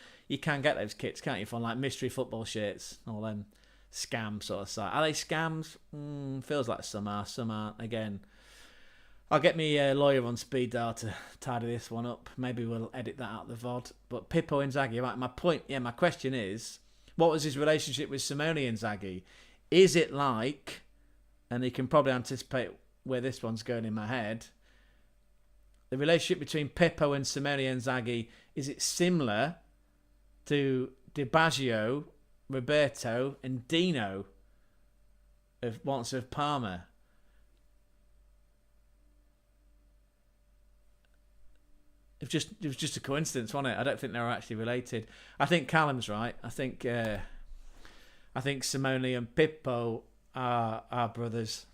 get those kits, can't you? From like mystery football shirts, all them scam sort of site. Are they scams? Feels like some are, some aren't. Again, I'll get me lawyer on speed dial to tidy this one up. Maybe we'll edit that out of the VOD. But Pippo Inzaghi, right? My question is, what was his relationship with Simone Inzaghi? Is it like, and you can probably anticipate where this one's going in my head, the relationship between Pippo and Simone Inzaghi, is it similar to Di Baggio, Roberto and Dino of Parma? It was just a coincidence, wasn't it? I don't think they were actually related. I think Callum's right. I think Simone and Pippo are brothers.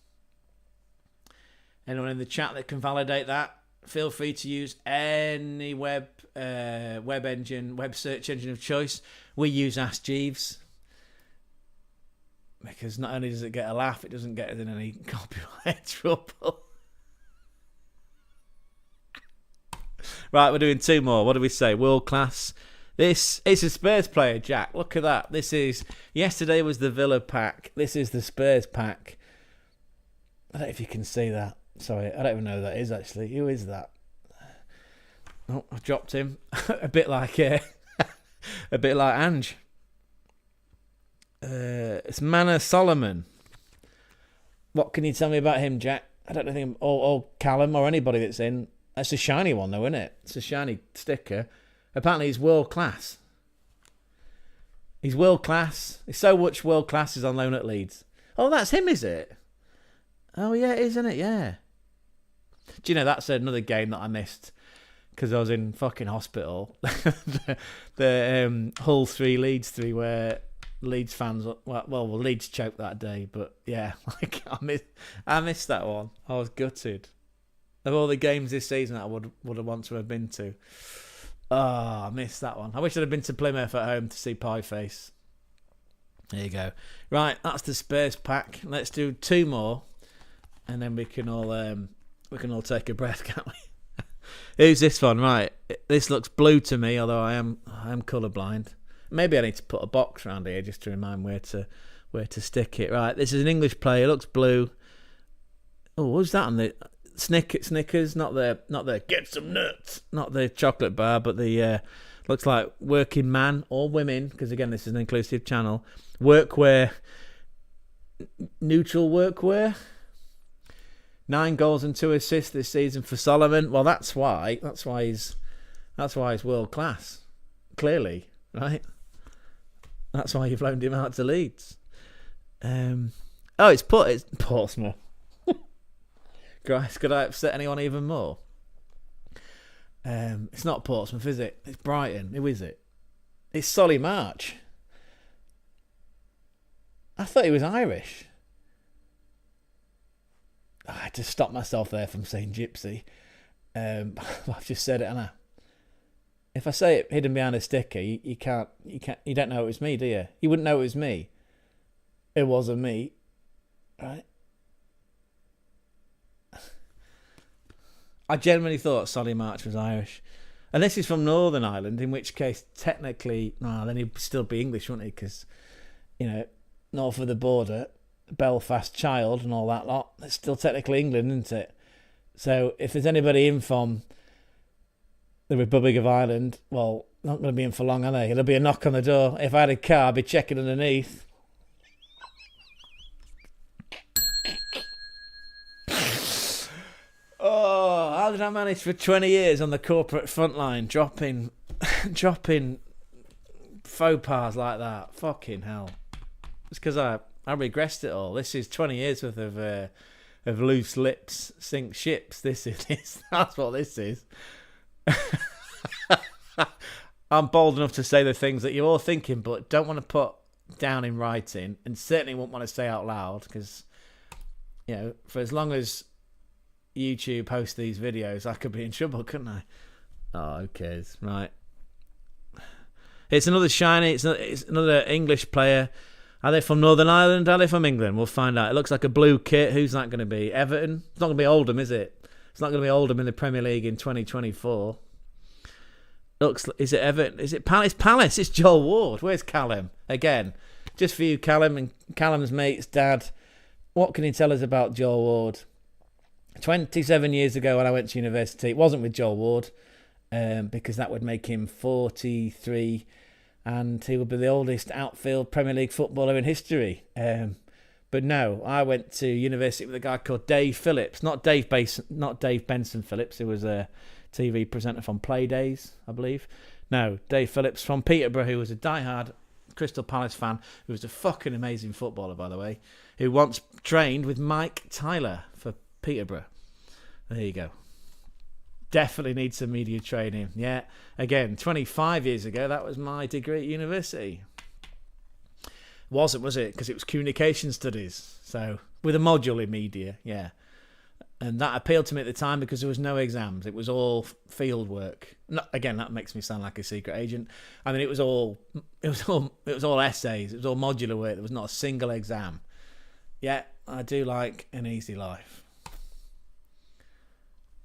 Anyone in the chat that can validate that, feel free to use any web search engine of choice. We use Ask Jeeves because not only does it get a laugh, it doesn't get us in any copyright trouble. Right, we're doing two more. What do we say? World class. It's a Spurs player, Jack. Look at that. Yesterday was the Villa pack. This is the Spurs pack. I don't know if you can see that. Sorry, I don't even know who that is actually. Who is that? Oh, I dropped him. a bit like Ange. It's Manor Solomon. What can you tell me about him, Jack? I don't know or Callum or anybody that's in. That's a shiny one though, isn't it? It's a shiny sticker. Apparently he's world class. He's world class. He's so much world class he's on loan at Leeds. Oh, that's him, is it? Oh yeah, it is, isn't it? Yeah. Do you know that's another game that I missed because I was in fucking hospital. the Hull 3, Leeds 3, where Leeds fans, well, Leeds choked that day, but yeah, like I missed that one. I was gutted. Of all the games this season that I would have wanted to have been to. Oh, I missed that one. I wish I'd have been to Plymouth at home to see Pie Face. There you go. Right, that's the Spurs pack. Let's do two more, and then we can all take a breath, can't we? Who's this one? Right, this looks blue to me, although I am colourblind. Maybe I need to put a box around here just to remind where to stick it. Right, this is an English player. It looks blue. Oh, what's that on the Snickers? Not the get some nuts. Not the chocolate bar, but the looks like working man or women, because again this is an inclusive channel. Workwear, neutral workwear. 9 goals and 2 assists this season for Solomon. Well, that's why he's world class. Clearly, right? That's why you've loaned him out to Leeds. It's Portsmouth. Christ, could I upset anyone even more? It's not Portsmouth, is it? It's Brighton. Who is it? It's Solly March. I thought he was Irish. I had to stop myself there from saying gypsy. I've just said it, Anna. If I say it hidden behind a sticker, you don't know it was me, do you? You wouldn't know it was me. It wasn't me, right? I genuinely thought Solly March was Irish. And this is from Northern Ireland, in which case, technically, then he'd still be English, wouldn't he? Because, north of the border, Belfast child and all that lot, it's still technically England, isn't it? So if there's anybody in from the Republic of Ireland, well, not going to be in for long, are they? It'll be a knock on the door. If I had a car, I'd be checking underneath. Oh, how did I manage for 20 years on the corporate front line, dropping faux pas like that? Fucking hell. It's because I regressed it all. This is 20 years worth of loose lips sink ships. This is that's what this is. I'm bold enough to say the things that you're all thinking, but don't want to put down in writing, and certainly won't want to say out loud, because for as long as YouTube posts these videos, I could be in trouble, couldn't I? Oh, who cares? Right. It's another shiny. It's another English player. Are they from Northern Ireland? Are they from England? We'll find out. It looks like a blue kit. Who's that going to be? Everton? It's not going to be Oldham, is it? It's not going to be Oldham in the Premier League in 2024. Is it Everton? Is it Palace? Palace. It's Joel Ward. Where's Callum? Again, just for you, Callum, and Callum's mate's dad. What can you tell us about Joel Ward? 27 years ago when I went to university, it wasn't with Joel Ward, because that would make him 43, and he would be the oldest outfield Premier League footballer in history. But no, I went to university with a guy called Dave Phillips, not Dave Benson Phillips, who was a TV presenter from Playdays, I believe. No, Dave Phillips from Peterborough, who was a diehard Crystal Palace fan, who was a fucking amazing footballer, by the way, who once trained with Mike Tyler for Peterborough. There you go. Definitely need some media training. Yeah, again, 25 years ago, that was my degree at university. Wasn't, was it? Because it was communication studies. So, with a module in media, yeah. And that appealed to me at the time because there was no exams. It was all field work. Again, that makes me sound like a secret agent. I mean, it was all essays. It was all modular work. There was not a single exam. Yeah, I do like an easy life.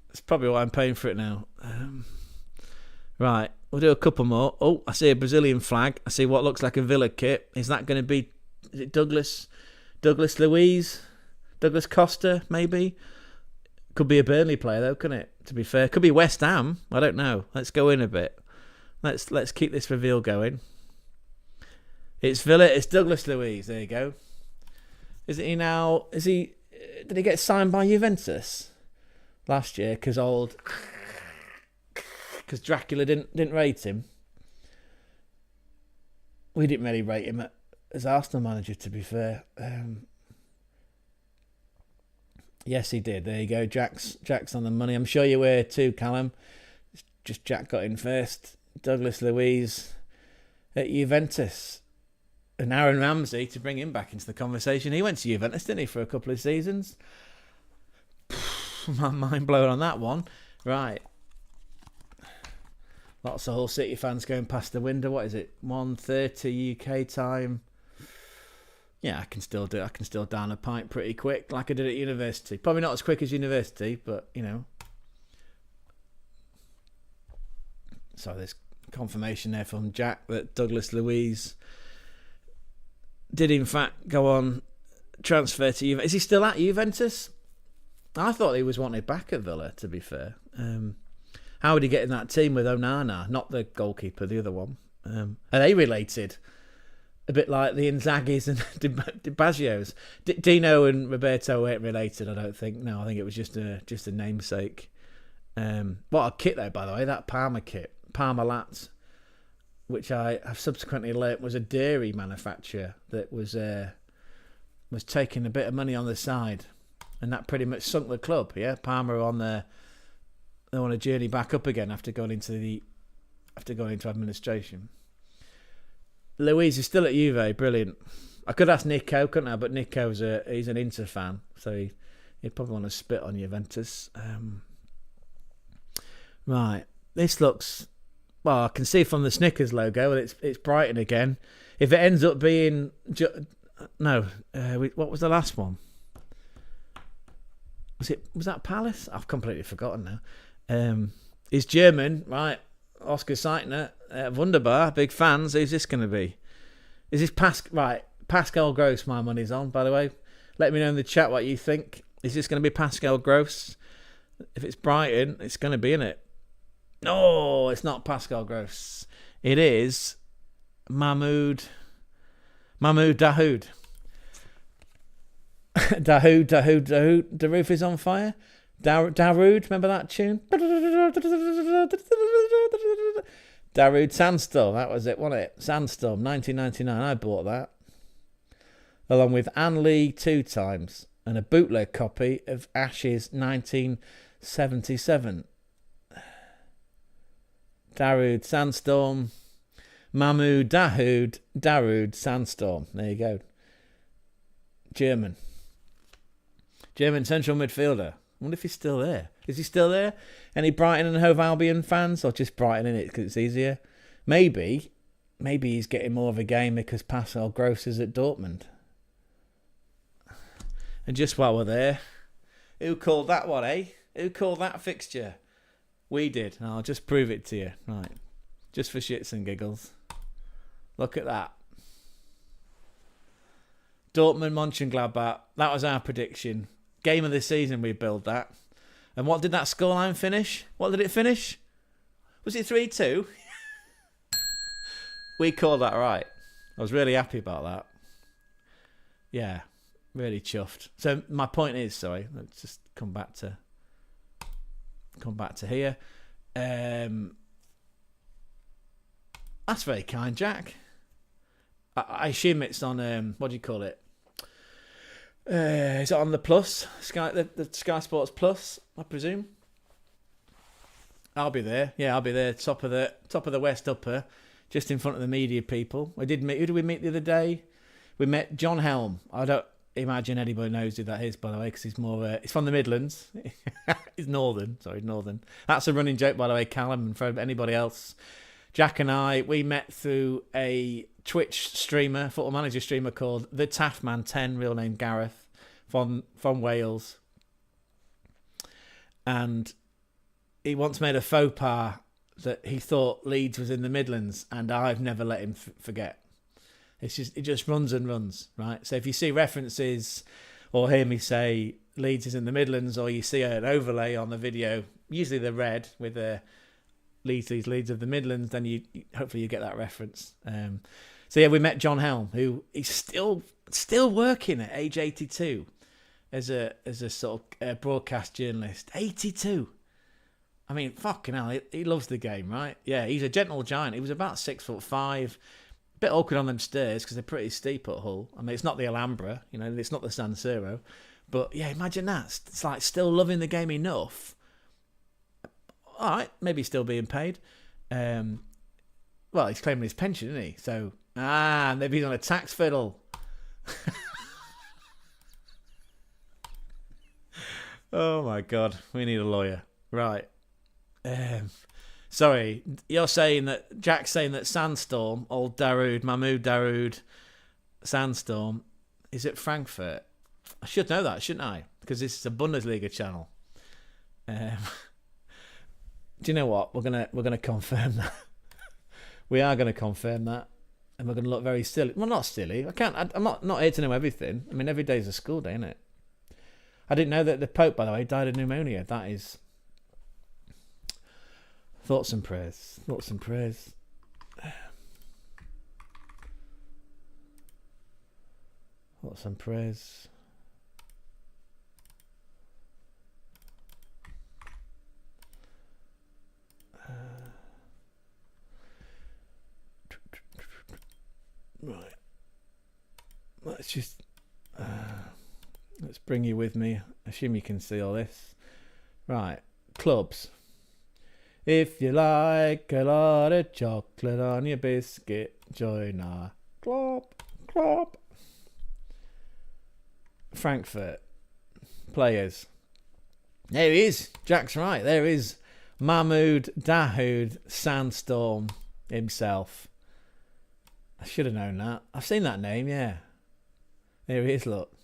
That's probably why I'm paying for it now. Right, we'll do a couple more. Oh, I see a Brazilian flag. I see what looks like a Villa kit. Is that going to be? Is it Douglas Luiz? Douglas Costa, maybe? Could be a Burnley player though, couldn't it? To be fair, could be West Ham. I don't know. Let's go in a bit. Let's keep this reveal going. It's Villa. It's Douglas Luiz. There you go. Is he now? Did he get signed by Juventus last year? Because Dracula didn't rate him. We didn't really rate him as Arsenal manager, to be fair. Yes, he did. There you go. Jack's on the money. I'm sure you were too, Callum. Just Jack got in first. Douglas Luiz at Juventus. And Aaron Ramsey, to bring him back into the conversation. He went to Juventus, didn't he, for a couple of seasons? My mind blown on that one. Right. Lots of Hull City fans going past the window. What is it? 1:30 UK time. Yeah, I can still down a pint pretty quick, like I did at university. Probably not as quick as university, but you know. So there's confirmation there from Jack that Douglas Luiz did in fact go on transfer to Juventus. Is he still at Juventus? I thought he was wanted back at Villa, to be fair. How would he get in that team with Onana? Not the goalkeeper, the other one. Are they related? A bit like the Inzagis and Di Baggios. Dino and Roberto weren't related, I don't think. No, I think it was just a namesake. What a kit, though, by the way. That Parma kit. Parmalat, which I have subsequently learnt was a dairy manufacturer that was taking a bit of money on the side. And that pretty much sunk the club, yeah? Parma are they're on a journey back up again after going into administration. Luiz is still at Juve, brilliant. I could ask Nico, couldn't I? But Nico's he's an Inter fan, so he'd probably want to spit on Juventus. Right, this looks. Well, I can see from the Snickers logo that it's Brighton again. If it ends up being what was the last one? Was that Palace? I've completely forgotten now. He's German, right? Oscar Seitner, wunderbar, big fans. Who's this going to be? Is this Pascal Gross? My money's on, by the way. Let me know in the chat what you think. Is this going to be Pascal Gross? If it's Brighton, it's going to be in it. No, it's not Pascal Gross. It is Mahmoud Dahoud. Dahoud. The roof is on fire. Darude, remember that tune? Darude Sandstorm, that was it, wasn't it? Sandstorm, 1999, I bought that. Along with Anne Lee 2 times and a bootleg copy of Ashes 1977. Darude Sandstorm, Mahmoud Darude Sandstorm. There you go. German central midfielder. I wonder if he's still there. Is he still there? Any Brighton and Hove Albion fans? Or just Brighton in it because it's easier? Maybe maybe he's getting more of a game because Pascal Gross is at Dortmund. And just while we're there, who called that one, eh? Who called that fixture? We did. I'll just prove it to you. Right. Just for shits and giggles. Look at that. Dortmund, Mönchengladbach. That was our prediction. Game of the season, we billed that. And what did that scoreline finish? What did it finish? Was it 3-2? We called that right. I was really happy about that. Yeah, really chuffed. So my point is, sorry, let's just come back to here. That's very kind, Jack. I assume it's on what do you call it? Is it on the Plus? The Sky Sports Plus, I presume. I'll be there. Yeah, I'll be there. Top of the West Upper, just in front of the media people. Who did we meet the other day? We met John Helm. I don't imagine anybody knows who that is, by the way, because he's more. He's from the Midlands. He's northern. Sorry, northern. That's a running joke, by the way, Callum, and for anybody else. Jack and I, we met through a Twitch streamer, Football Manager streamer called the Taffman 10, real name Gareth, from Wales. And he once made a faux pas that he thought Leeds was in the Midlands, and I've never let him forget. It just runs and runs, right? So if you see references or hear me say Leeds is in the Midlands, or you see an overlay on the video, usually the red with the Leeds of the Midlands, then you hopefully you get that reference. So yeah, we met John Helm, who is still working at age 82 as a sort of broadcast journalist. 82. I mean, fucking hell, he loves the game, right? Yeah, he's a gentle giant. He was about 6'5", a bit awkward on them stairs because they're pretty steep at Hull. I mean, it's not the Alhambra, it's not the San Siro, but yeah, imagine that. It's like still loving the game enough. All right, maybe still being paid. Well, he's claiming his pension, isn't he? So, maybe he's on a tax fiddle. Oh my God, we need a lawyer. Right. Sorry, you're saying that, Jack's saying that Sandstorm, old Darude, Mahmoud Darude, Sandstorm, is at Frankfurt. I should know that, shouldn't I? Because this is a Bundesliga channel. Do you know what? We're gonna confirm that. We are gonna confirm that, and we're gonna look very silly. Well, not silly. I'm not here to know everything. I mean, every day's a school day, isn't it? I didn't know that the Pope, by the way, died of pneumonia. That is thoughts and prayers. Thoughts and prayers. Thoughts and prayers. Right. Let's bring you with me. Assume you can see all this. Right. Clubs. If you like a lot of chocolate on your biscuit, join our club. Frankfurt. Players. There he is. Jack's right. There is Mahmoud Dahoud Sandstorm himself. I should have known that. I've seen that name, yeah. There he is, look.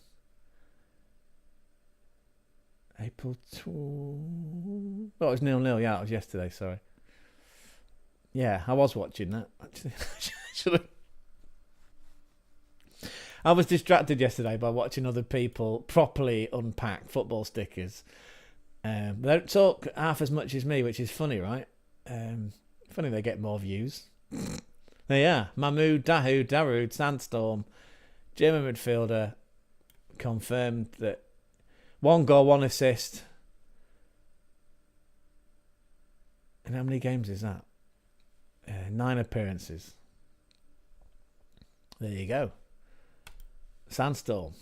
April 2. Oh, it was 0-0. Yeah, it was yesterday, sorry. Yeah, I was watching that. Actually, I was distracted yesterday by watching other people properly unpack football stickers. They don't talk half as much as me, which is funny, right? Funny they get more views. There you are. Mahmoud Dahoud Sandstorm, German midfielder, confirmed that 1 goal, 1 assist. And how many games is that? 9 appearances. There you go. Sandstorm.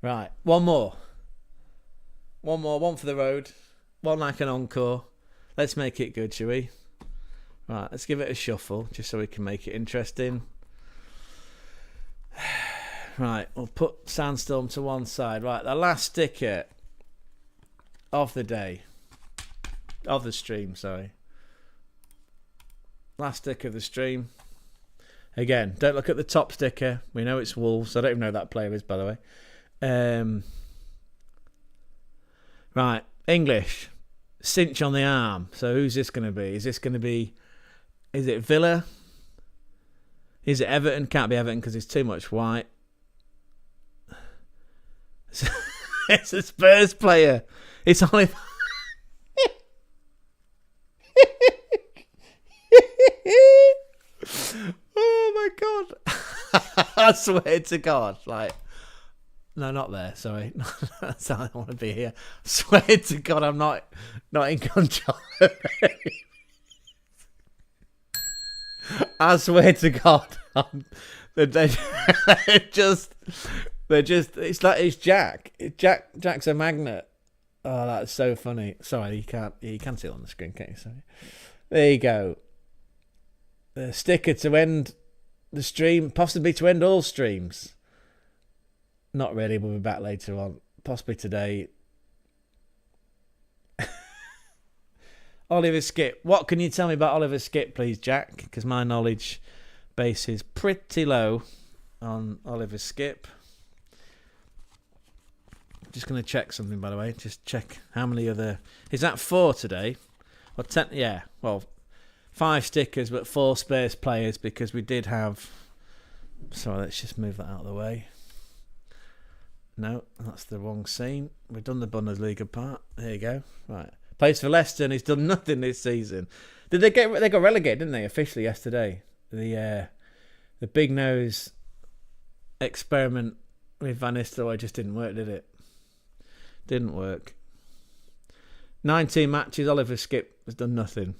Right, one more. One for the road. One like an encore. Let's make it good, shall we? Right, let's give it a shuffle, just so we can make it interesting. Right, we'll put Sandstorm to one side. Right, the last sticker of the day. Of the stream, sorry. Last sticker of the stream. Again, don't look at the top sticker. We know it's Wolves. I don't even know who that player is, by the way. Right, English. Cinch on the arm. So who's this going to be? Is it Villa? Is it Everton? Can't be Everton because it's too much white. It's a Spurs player. It's only... Oh my God. I swear to God. Like, no, not there. Sorry. That's how I want to be here. I swear to God, I'm not in control. I swear to God. They're just, it's like it's Jack. Jack's a magnet. Oh, that's so funny. Sorry, you can see it on the screen, can't you? Sorry. There you go. The sticker to end the stream, possibly to end all streams. Not really, we'll be back later on. Possibly today. Oliver Skip. What can you tell me about Oliver Skip, please, Jack? Because my knowledge base is pretty low on Oliver Skip. Just going to check something, by the way. Just check how many other... Is that 4 today? Or 10? Yeah, well, 5 stickers, but 4 Spurs players because we did have... Sorry, let's just move that out of the way. No, that's the wrong scene. We've done the Bundesliga part. There you go. Right. Plays for Leicester and he's done nothing this season. They got relegated, didn't they, officially yesterday? The big nose experiment with Van Nistelrooy just didn't work, did it? Didn't work. 19 matches, Oliver Skip has done nothing.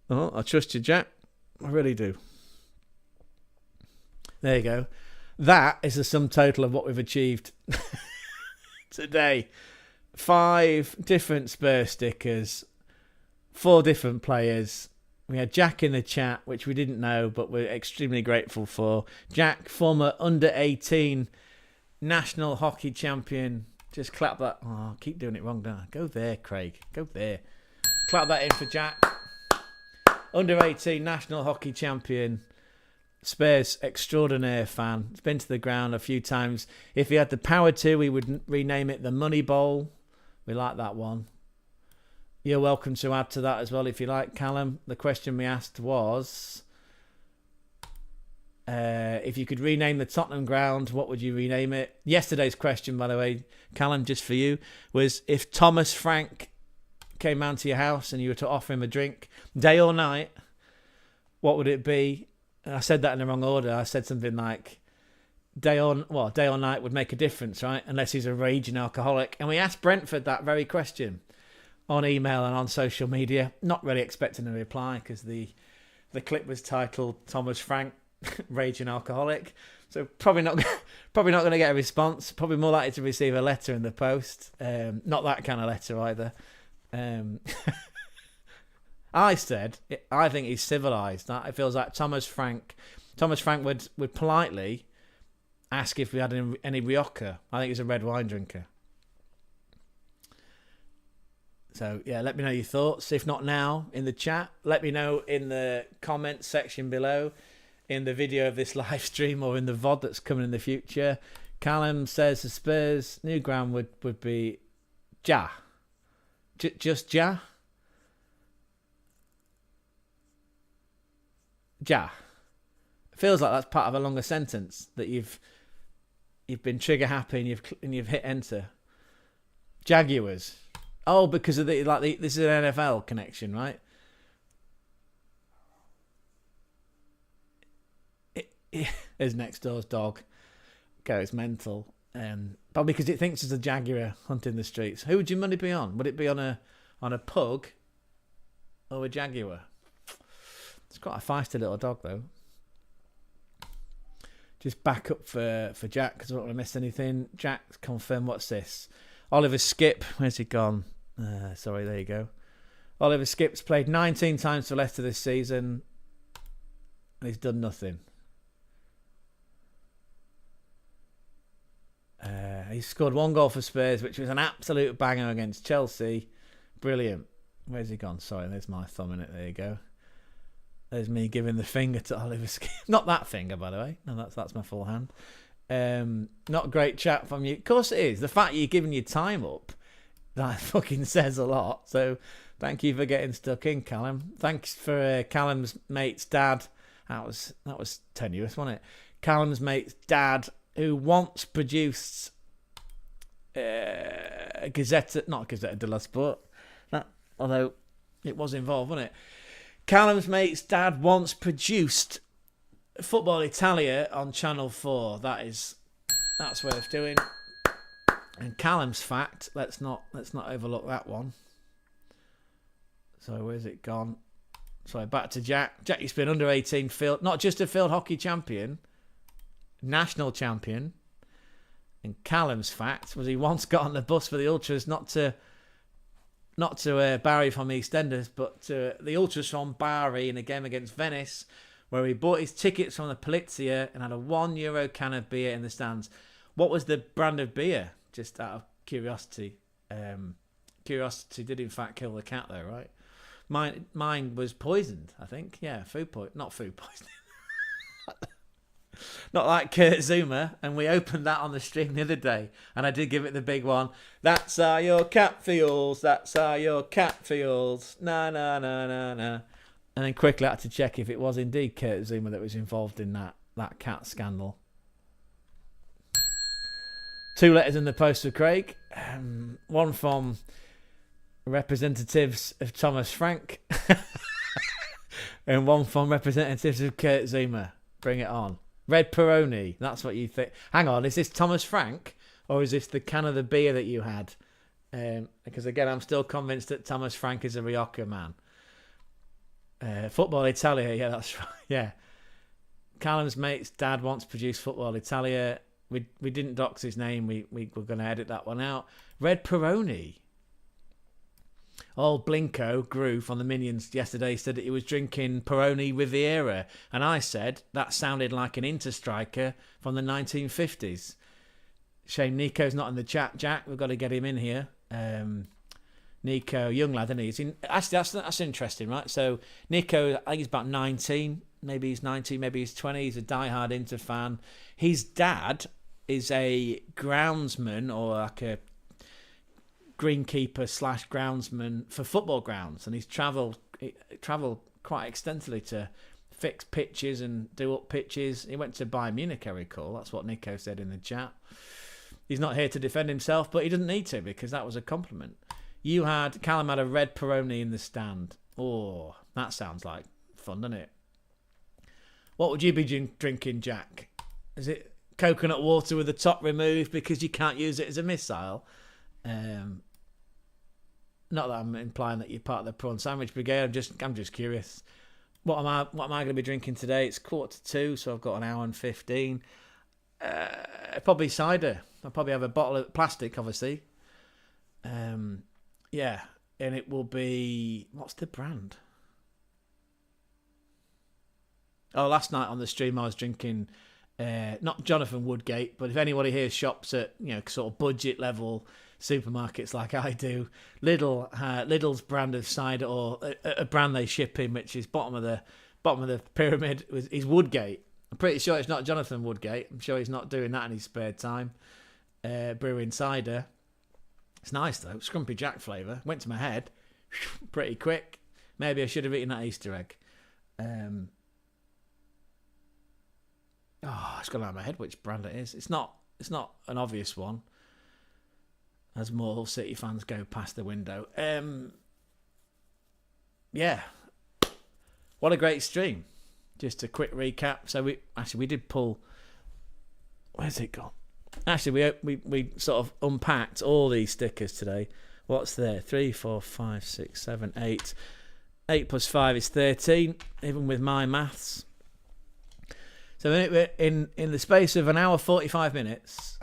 Oh, I trust you, Jack. I really do. There you go. That is the sum total of what we've achieved today. 5 different Spurs stickers, 4 different players. We had Jack in the chat, which we didn't know, but we're extremely grateful for. Jack, former under-18 national hockey champion. Just clap that. Oh, I keep doing it wrong, don't I? Go there, Craig. Go there. Clap that in for Jack. Under-18 national hockey champion. Spurs extraordinaire fan. He's been to the ground a few times. If he had the power to, we would rename it the Money Bowl. We like that one. You're welcome to add to that as well if you like, Callum. The question we asked was, if you could rename the Tottenham ground, what would you rename it? Yesterday's question, by the way, Callum, just for you, was if Thomas Frank came round to your house and you were to offer him a drink, day or night, what would it be? I said that in the wrong order. I said something like day or night would make a difference, right? Unless he's a raging alcoholic. And we asked Brentford that very question on email and on social media. Not really expecting a reply because the clip was titled Thomas Frank, raging alcoholic. So probably not going to get a response. Probably more likely to receive a letter in the post. Not that kind of letter either. I said, I think he's civilised. It feels like Thomas Frank would politely ask if we had any Rioja. I think he's a red wine drinker. So, yeah, let me know your thoughts. If not now, in the chat. Let me know in the comments section below, in the video of this live stream or in the VOD that's coming in the future. Callum says the Spurs' new ground would be Ja. Just Ja? Ja. It feels like that's part of a longer sentence that you've been trigger happy and you've hit enter. Jaguars. Oh, because of this is an NFL connection, right? His next door's dog goes mental. Probably because it thinks there's a jaguar hunting the streets. Who would your money be on? Would it be on a pug or a jaguar? It's quite a feisty little dog, though. Just back up for Jack because I don't want to miss anything. Jack, confirm what's this? Oliver Skip. Where's he gone? Sorry, there you go. Oliver Skip's played 19 times for Leicester this season and he's done nothing. He scored 1 goal for Spurs, which was an absolute banger against Chelsea. Brilliant. Where's he gone? Sorry, there's my thumb in it. There you go. There's me giving the finger to Oliver Skip. Not that finger, by the way. No, that's my full hand. Not a great chat from you. Of course it is. The fact you're giving your time up, that fucking says a lot. So thank you for getting stuck in, Callum. Thanks for Callum's mate's dad. That was tenuous, wasn't it? Callum's mate's dad, who once produced a Gazette, not Gazette de la Sport, although it was involved, wasn't it? Callum's mate's dad once produced Football Italia on Channel 4. That's worth doing. And Callum's fact, let's not overlook that one. So where's it gone? So back to Jack. Jack used to be an under-18 field, not just a field hockey champion, national champion. And Callum's fact was he once got on the bus for the Ultras, not to Barry from EastEnders, but to the Ultras from Barry in a game against Venice, where he bought his tickets from the Polizia and had a €1 can of beer in the stands. What was the brand of beer? Just out of curiosity. Curiosity did in fact kill the cat though, right? Mine was poisoned, I think. Yeah, not food poisoning. Not like Kurt Zuma, and we opened that on the stream the other day, and I did give it the big one. That's how your cat feels. That's how your cat feels. Na na na na na. And then quickly I had to check if it was indeed Kurt Zuma that was involved in that cat scandal. 2 letters in the post for Craig. One from representatives of Thomas Frank, and one from representatives of Kurt Zuma. Bring it on. Red Peroni, that's what you think. Hang on, is this Thomas Frank, or is this the can of the beer that you had? Because again, I'm still convinced that Thomas Frank is a Rioja man. Football Italia, yeah, that's right. Yeah. Callum's mate's dad once produced Football Italia. We didn't dox his name. We were going to edit that one out. Red Peroni. Old Blinko, Groove, on the Minions yesterday said that he was drinking Peroni Riviera. And I said that sounded like an Interstriker from the 1950s. Shame Nico's not in the chat, Jack. We've got to get him in here. Nico, young lad, isn't he? Actually, that's interesting, right? So Nico, I think he's about 19. Maybe he's 19, maybe he's 20. He's a diehard Inter fan. His dad is a groundsman, or like a greenkeeper / groundsman for football grounds, and he's travelled quite extensively to fix pitches and do up pitches. He went to Bayern Munich, I recall. That's what Nico said in the chat. He's not here to defend himself, but he doesn't need to, because that was a compliment. Callum had a red Peroni in the stand. Oh, that sounds like fun, doesn't it? What would you be drinking, Jack? Is it coconut water with the top removed because you can't use it as a missile? Not that I'm implying that you're part of the prawn sandwich brigade. I'm just curious. What am I going to be drinking today? It's 1:45, so I've got an hour and 15. Probably cider. I'll probably have a bottle of plastic, obviously. Yeah, and it will be, what's the brand? Oh, last night on the stream I was drinking not Jonathan Woodgate, but if anybody here shops at sort of budget level supermarkets like I do, Lidl's brand of cider, or a brand they ship in, which is bottom of the pyramid, is Woodgate. I'm pretty sure it's not Jonathan Woodgate. I'm sure he's not doing that in his spare time, brewing cider. It's nice though, Scrumpy Jack flavour. Went to my head pretty quick. Maybe I should have eaten that Easter egg. It's gone out of my head which brand it is. It's not an obvious one, as more Hull City fans go past the window. Yeah, what a great stream. Just a quick recap. So we did pull. Where's it gone? Actually, we sort of unpacked all these stickers today. What's there? 3, 4, 5, 6, 7, 8. 8 plus 5 is 13, even with my maths. So in the space of an hour 45 minutes,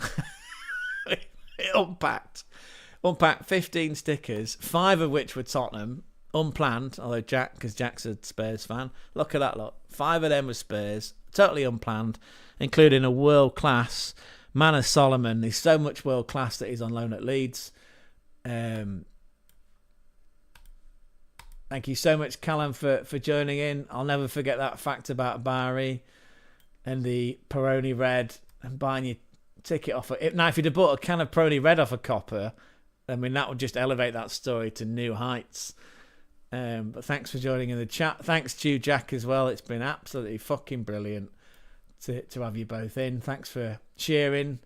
it unpacked 15 stickers, 5 of which were Tottenham, unplanned, although because Jack's a Spurs fan. Look at that lot. 5 of them were Spurs, totally unplanned, including a world-class Manor Solomon. He's so much world-class that he's on loan at Leeds. Thank you so much, Callum, for joining in. I'll never forget that fact about Barry and the Peroni Red and buying your ticket off. Now, if you'd have bought a can of Peroni Red off a copper, I mean, that would just elevate that story to new heights. But thanks for joining in the chat. Thanks to you, Jack, as well. It's been absolutely fucking brilliant to have you both in. Thanks for cheering.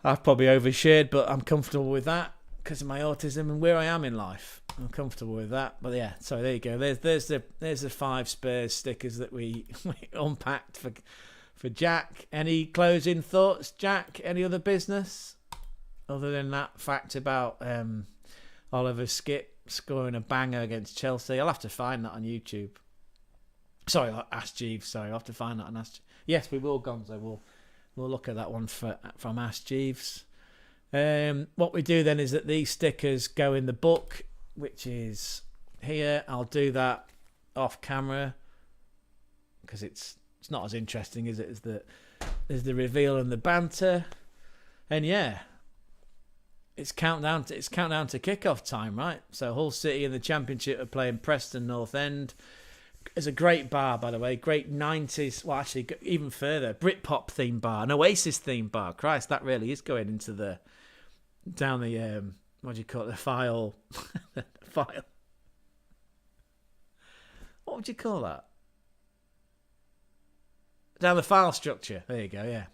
I've probably overshared, but I'm comfortable with that because of my autism and where I am in life. I'm comfortable with that. But yeah, so there you go. There's the 5 Spurs stickers that we unpacked for Jack. Any closing thoughts, Jack? Any other business other than that fact about Oliver Skip scoring a banger against Chelsea? I'll have to find that on YouTube. Sorry, Ask Jeeves. Sorry, I'll have to find that on Ask. Yes, we will, Gonzo. We'll look at that one from Ask Jeeves. What we do then is that these stickers go in the book, which is here. I'll do that off camera because it's not as interesting, is it, as the reveal and the banter. And yeah, it's countdown to kickoff time, right? So Hull City in the Championship are playing Preston North End. It's a great bar, by the way. Great 90s, well, actually, even further. Britpop theme bar, an Oasis theme bar. Christ, that really is going into down the, what do you call it, the file. File. What would you call that? Down the file structure. There you go, yeah.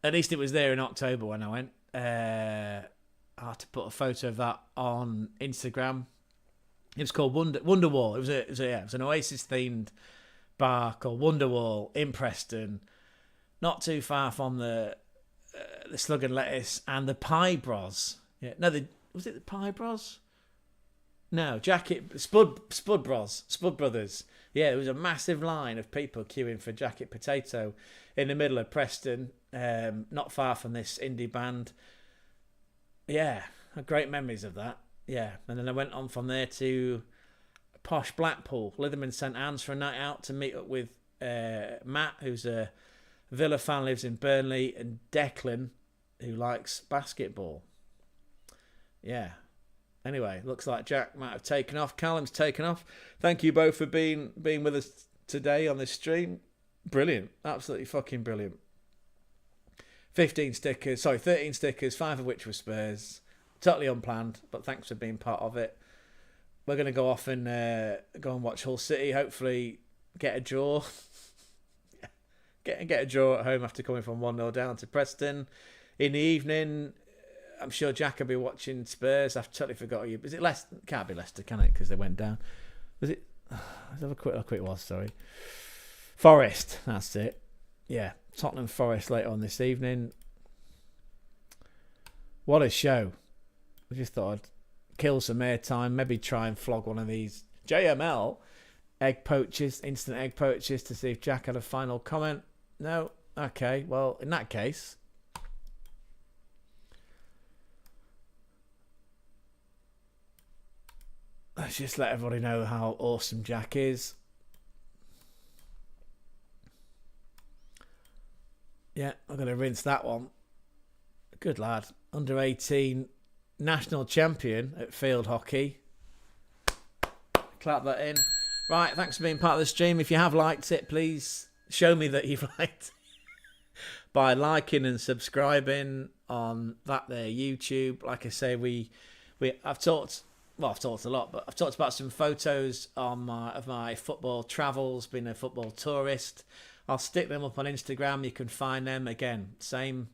At least it was there in October when I went. I had to put a photo of that on Instagram. It was called Wonderwall. It was an Oasis themed bar called Wonderwall in Preston, not too far from the Slug and Lettuce and the Pie Bros. Yeah, no, was it the Pie Bros? No, Spud Brothers. Yeah, there was a massive line of people queuing for Jacket Potato in the middle of Preston, not far from this indie band. Yeah, great memories of that. Yeah, and then I went on from there to posh Blackpool, Litherman St Anne's for a night out to meet up with Matt, who's a Villa fan, lives in Burnley, and Declan, who likes basketball. Yeah. Anyway, looks like Jack might have taken off. Callum's taken off. Thank you both for being with us today on this stream. Brilliant. Absolutely fucking brilliant. 13 stickers, 5 of which were Spurs. Totally unplanned, but thanks for being part of it. We're going to go off and go and watch Hull City. Hopefully get a draw. get a draw at home after coming from 1-0 down to Preston. In the evening, I'm sure Jack will be watching Spurs. I've totally forgot you. Is it Leicester? Can't be Leicester, can it? Because they went down. Was it? Let's have a quick look. It was, sorry. Forest. That's it. Yeah. Tottenham Forest later on this evening. What a show. I just thought I'd kill some airtime. Maybe try and flog one of these JML egg poachers, instant egg poachers, to see if Jack had a final comment. No? Okay. Well, in that case, let's just let everybody know how awesome Jack is. Yeah, I'm going to rinse that one. Good lad. Under 18 national champion at field hockey. Clap that in. Right, thanks for being part of the stream. If you have liked it, please show me that you've liked it by liking and subscribing on that there YouTube. Like I say, I've talked a lot, but I've talked about some photos of my football travels, being a football tourist. I'll stick them up on Instagram. You can find them again. Same.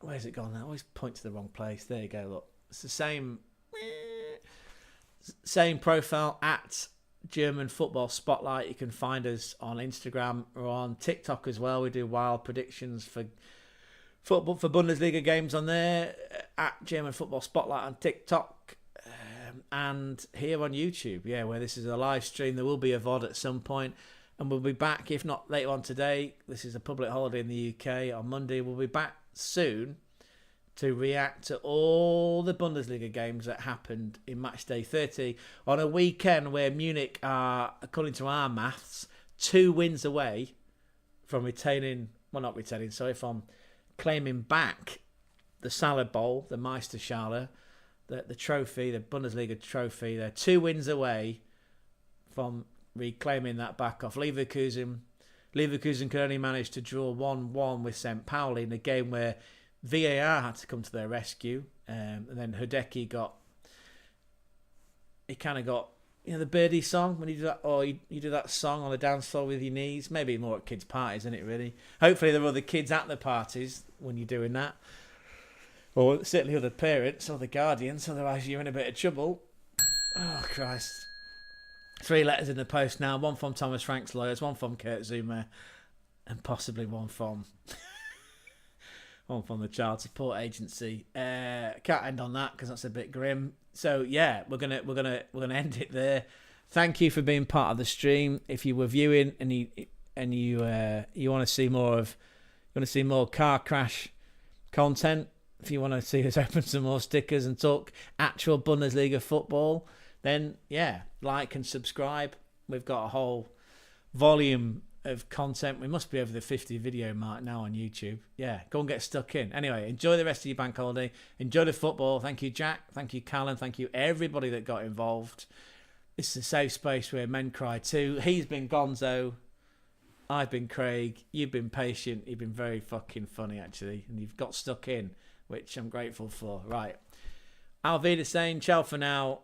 Where's it gone now? I always point to the wrong place. There you go. Look, it's the same profile at German Football Spotlight. You can find us on Instagram or on TikTok as well. We do wild predictions for football, for Bundesliga games on there at German Football Spotlight on TikTok. And here on YouTube, yeah, where this is a live stream. There will be a VOD at some point, and we'll be back, if not later on today. This is a public holiday in the UK. On Monday, we'll be back soon to react to all the Bundesliga games that happened in match day 30 on a weekend where Munich are, according to our maths, 2 wins away from from claiming back the Salad Bowl, the Meisterschale, the trophy, the Bundesliga trophy. They're 2 wins away from reclaiming that back off Leverkusen. Leverkusen could only manage to draw 1-1 with St. Pauli in a game where VAR had to come to their rescue. And then Hideki got the birdie song when you do that, or you do that song on the dance floor with your knees. Maybe more at kids' parties, isn't it, really? Hopefully there are other kids at the parties when you're doing that. Or certainly other parents or the guardians, otherwise you're in a bit of trouble. Oh, Christ. 3 letters in the post now. 1 from Thomas Frank's lawyers, 1 from Kurt Zuma, and possibly 1 from the Child Support Agency. Can't end on that because that's a bit grim. So yeah, we're gonna end it there. Thank you for being part of the stream. If you were viewing and you want to see more car crash content, if you want to see us open some more stickers and talk actual Bundesliga football, then yeah, like and subscribe. We've got a whole volume of content. We must be over the 50 video mark now on YouTube. Yeah, go and get stuck in. Anyway, enjoy the rest of your bank holiday. Enjoy the football. Thank you, Jack. Thank you, Callum. Thank you, everybody that got involved. This is a safe space where men cry too. He's been Gonzo. I've been Craig. You've been patient. You've been very fucking funny, actually. And you've got stuck in, which I'm grateful for. Right. Auf Wiedersehen. Ciao for now.